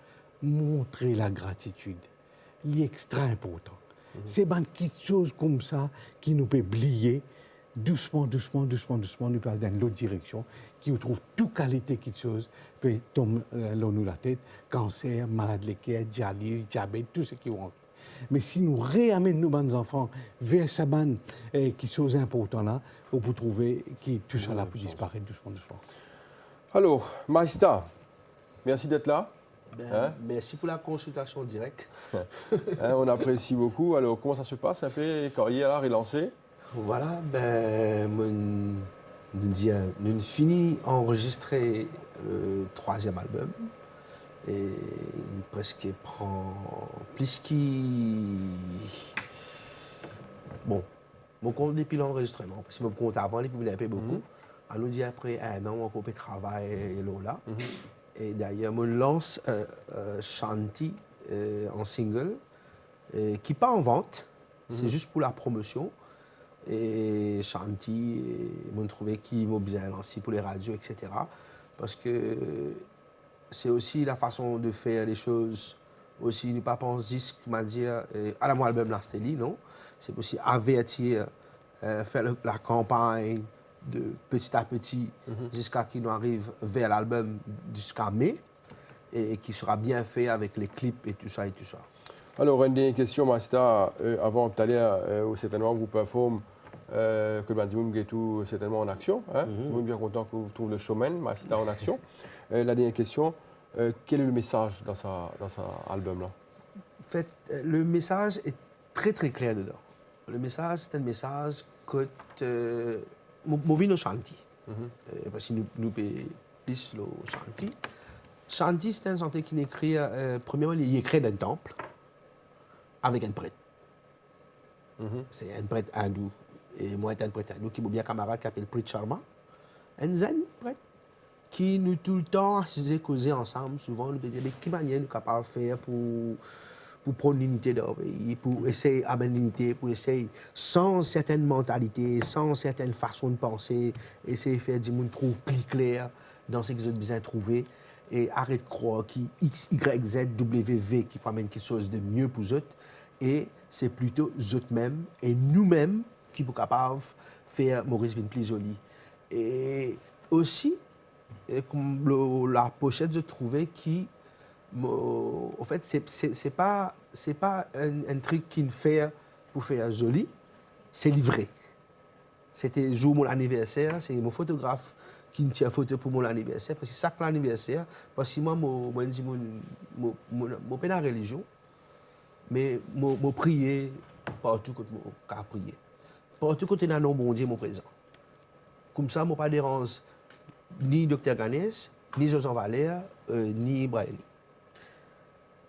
Montrer la gratitude, c'est extrêmement important. C'est une petite chose comme ça qui nous peut oublier. Doucement, nous parlons dans l'autre direction, qui nous trouve toute qualité de choses, peut tomber dans la tête, cancer, maladie de cœur, dialyse, diabète, tout ce qui vont. Mais si nous réamènons nos bons enfants vers ces bandes qui sont importantes là, on peut trouver que tout ça là peut disparaître doucement. Alors, Maïsta, merci d'être là. Merci pour la consultation directe. On apprécie beaucoup. Alors, comment ça se passe un peu quand hier est lancé? Voilà, nous fini enregistrer le 3e album et presque prend plus qui bon, mon compte depuis l'enregistrement parce que mon compte avant il pouvait un peu beaucoup. On nous dit après un an on peut travailler là et d'ailleurs on lance Shanti en single qui pas en vente, c'est juste pour la promotion. Et Shanti, m'ont trouvé qui m'a bien lancé pour les radios, etc. Parce que c'est aussi la façon de faire les choses. Aussi, ne pas penser disque, comment dire, à la moi album là, c'était non. C'est aussi avertir, faire la campagne de petit à petit jusqu'à qu'il nous arrive vers l'album jusqu'à mai et qui sera bien fait avec les clips et tout ça et tout ça. Alors, une dernière question, Masta, avant d'aller certainement vous performe que le Bandimoun est tout certainement en action. Hein? Nous sommes bien contents que vous trouviez le showman, Masta en action. La dernière question, quel est le message dans cet album-là? En fait, le message est très très clair dedans. Le message, c'est un message que nous vivons au chantier. Parce que nous payons plus le chantier. Chantier, c'est un chantier qui écrit, premièrement, il écrit dans un temple avec un prêtre. C'est un prêtre hindou. Et moi, un prêtre hindou qui est bien camarade qui s'appelle Prit Sharma. Un zen prêtre qui nous tout le temps assisé causer ensemble. Souvent, nous disons, mais quelle manière nous sommes capables de faire pour prendre l'unité de notre pays, pour essayer d'amener l'unité, pour essayer, sans certaines mentalités, sans certaines façons de penser, essayer de faire des gens trouvent plus clair dans ce qu'ils ont besoin de trouver. Et arrête de croire qu'il X, Y, Z, W, V qui promène quelque chose de mieux pour eux. Et c'est plutôt eux-mêmes et nous-mêmes qui sommes capables de faire Maurice Vin plus joli. Et aussi, comme la pochette, je trouvais qui, en fait, c'est pas un truc qu'il fait pour faire joli, c'est livré. C'était jour mon anniversaire, c'est mon photographe qui me tient photo pour mon anniversaire, parce que chaque anniversaire, parce que moi, je dis, je pas la religion, mais je prie partout que je prie. Partout que je suis bon Dieu, mon présent. Comme ça, je ne pas dérange ni Dr Ganes, ni Jean Valère, ni Brian.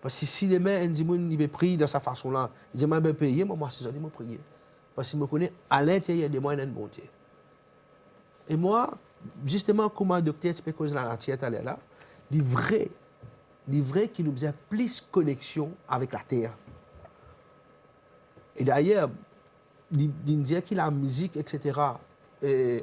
Parce que si les mains, ils prient de cette façon-là, ils disent, je vais payer, moi, c'est ça, je vais prier. Parce que je me connais à l'intérieur de moi, il y a un bon Dieu. Et moi, justement, comme le docteur Spécose la nature est là, il est vrai qu'il nous a plus de connexion avec la terre. Et d'ailleurs, il dit que la musique, etc.,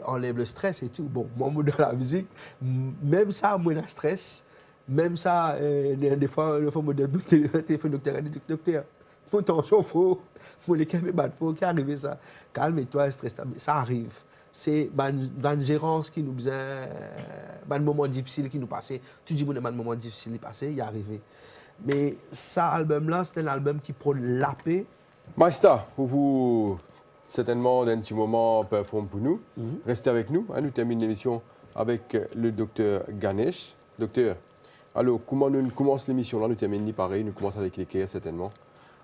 enlève le stress et tout. Bon, moi, dans la musique, même ça, moi, le stress, même ça, des fois, je me téléphone docteur, docteur, mon tension faux, mon équilibre bat faux, qui arrive ça. Calme-toi, stress, ça arrive. C'est une gérance qui nous faisait, un moment difficile qui nous passait. Tout le monde a un moment difficile qui passait, il est arrivé. Mais cet album-là, c'est un album qui prend la paix. Maïsta, pour vous, certainement, d'un petit moment performe pour nous. Restez avec nous. Nous terminons l'émission avec le docteur Ganesh. Docteur, alors, comment nous commençons l'émission là? Nous terminons pareil, nous commençons avec l'équerre, certainement.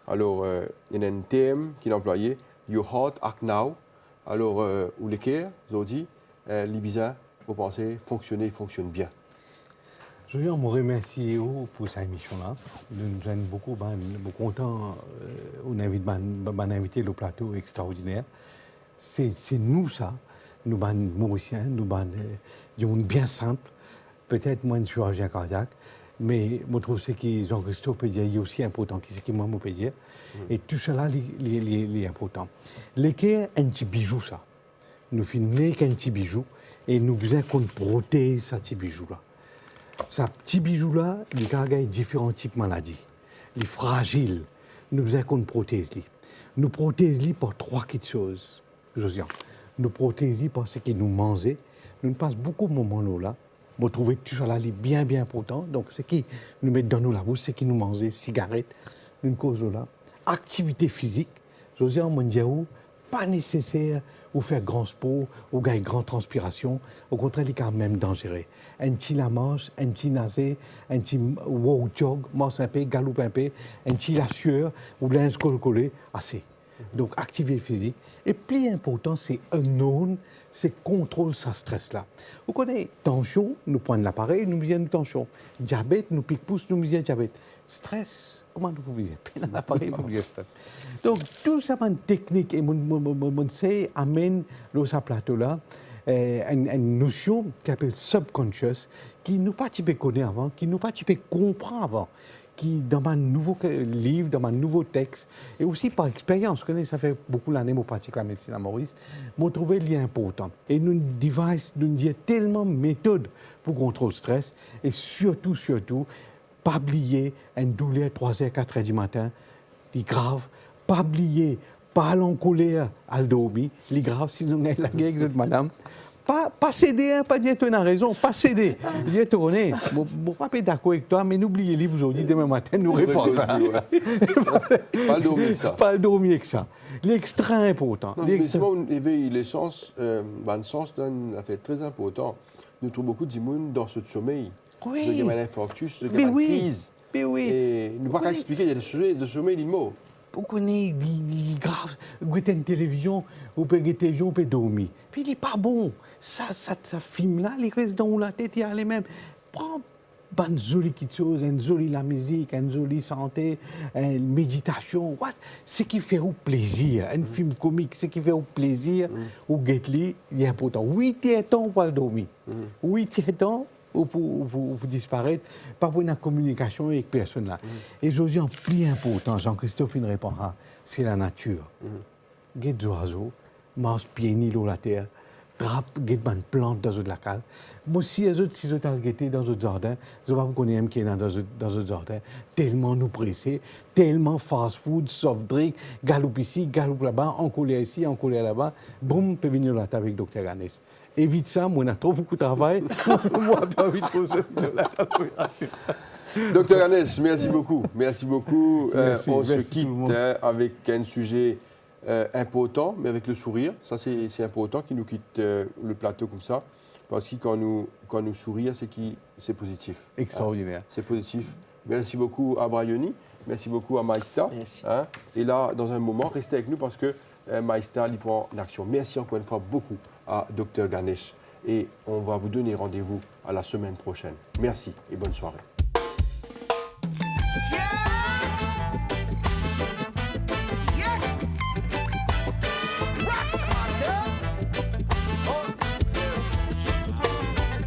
Alors, il y a un thème qui est employé, Your Heart Act Now. Alors, où l'équerre, aujourd'hui, l'Ibiza, vous pensez, fonctionne bien. Je veux vous remercier pour cette émission-là. Nous sommes beaucoup contents. On invite invité le plateau extraordinaire. C'est nous, ça. Nous sommes Mauriciens, nous sommes bien simples. Peut-être moins de chirurgien cardiaque. Mais je trouve que Jean-Christophe peut dire, il est aussi important, c'est ce que moi je peux dire. Et tout cela est important. L'équerre est un petit bijou, ça. Nous finissons un petit bijou et nous besoin qu'on protège ce petit bijou-là. Ce petit bijou-là, il a différents types de maladies. Il est fragile. Nous besoin qu'on protège. Nous protégeons par trois petites choses, Josiane. Nous protégeons par ce qui nous mange. Nous passons beaucoup de moments là. Vous trouvez tout cela bien important. Donc, ce qui nous met dans nous la bouche, ce qui nous mange, cigarettes, une cause là. Activité physique, Josiane Mondiaou, pas nécessaire ou faire grand sport ou gagner grande transpiration. Au contraire, il est quand même dangereux. Un petit la marche, un petit nager, un petit walk jog, marche un peu, galope un peu, un petit la sueur ou l'inscrire collé, assez. Donc, activité physique. Et plus important, c'est un known, c'est contrôle sa stress-là. Vous connaissez, tension, nous prenons l'appareil, nous mettons tension. Diabète, nous pique-pouce, nous mettons diabète. Stress, comment nous pouvons dire? L'appareil, nous mettons stress. Donc, tout ça, une technique, et mon sait amène dans ce plateau-là une notion qui s'appelle subconscious, qui nous pas typé connaître avant, qui nous pas typé comprendre avant, qui, dans mon nouveau livre, dans mon nouveau texte, et aussi par expérience, je connais, ça fait beaucoup d'années que je pratique la médecine à Maurice, m'ont trouvé l'important. Et nous avons tellement de méthodes pour contrôler le stress, et surtout, pas oublier une douleur 3h, 4h du matin, c'est grave, pas oublier, pas aller en colère à dormir, c'est grave, sinon on a la guerre avec madame. Pas céder, hein, pas dire que tu as raison, pas céder. Je dis, tourner, je ne suis pas d'accord avec toi, mais n'oubliez pas aujourd'hui, demain matin, nous répondons. Pas le dormir ça. Pas le dormir que ça. L'extra important. L'essence, le sens d'un affaire très important. Nous trouvons beaucoup d'immunes dans ce sommeil. Oui. Il y a un infarctus, il y a une crise. Mais oui. Et nous ne pouvons pas expliquer, il y a des sujets de sommeil, des mots. Vous connaissez, il est grave. Vous avez une télévision, vous pouvez regarder télévision, vous pouvez dormir. Puis il n'est pas bon. Ça film-là, il reste dans la tête, il y a les mêmes. Prends une jolie chose, une jolie la musique, une jolie santé, une méditation. Ce qui fait au plaisir. Un film comique, ce qui fait au plaisir, au get-li, il est important. 8 temps pour dormir. 8 temps pour disparaître, pas pour une communication avec personne là. Et aujourd'hui, en plus important, Jean-Christophe, il répondra, c'est la nature. Get des oiseaux, mange pieds nus dans la terre, trappe, get une plante dans la case. Moi, si les autres, si dans notre jardin, je ne vais pas connaître qui est dans notre jardin, tellement nous pressés, tellement fast-food, soft drink, galop ici, galop là-bas, en colère ici, en colère là-bas, boum, peut venir là avec Dr. Ganesh. Évite ça, moi, on a trop beaucoup de travail. Moi, pas envie de trop Dr. Ganesh, merci beaucoup. Merci beaucoup. On se quitte avec un sujet important, mais avec le sourire. Ça, c'est important qu'il nous quitte le plateau comme ça. Parce que quand nous sourions, c'est positif. Extraordinaire. C'est positif. Merci beaucoup à Brayoni. Merci beaucoup à Maïsta. Merci. Et là, dans un moment, restez avec nous parce que Maïsta, il prend l'action. Merci encore une fois beaucoup à Dr. Ganesh. Et on va vous donner rendez-vous à la semaine prochaine. Merci et bonne soirée.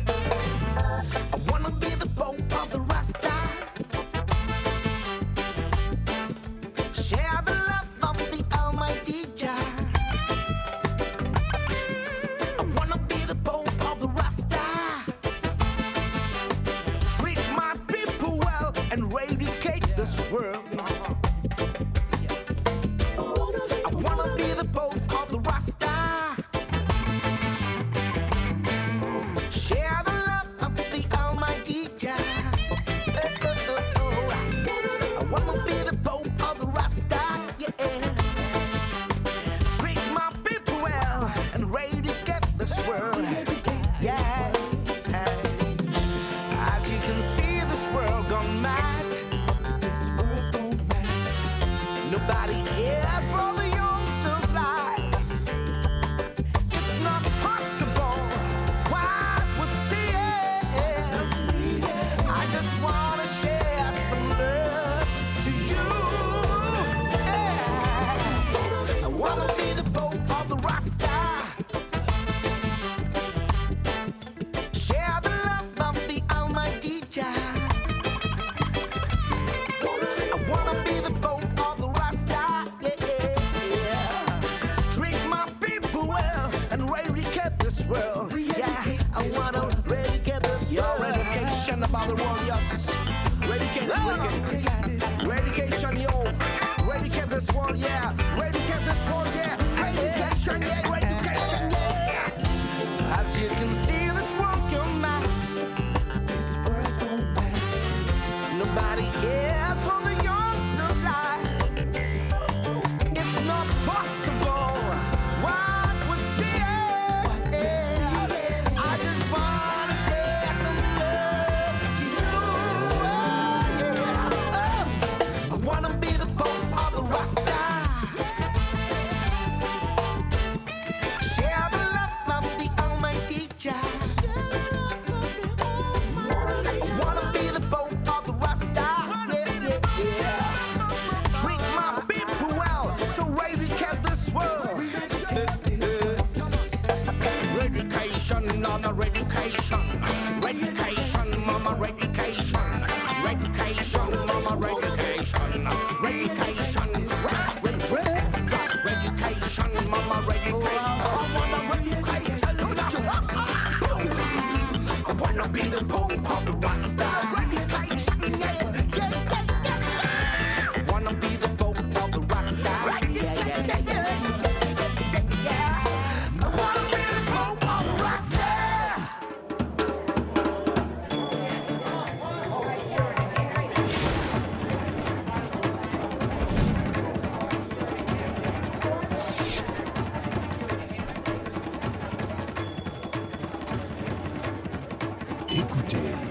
I wanna be the Pope of the Rasta.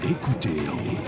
Écoutez.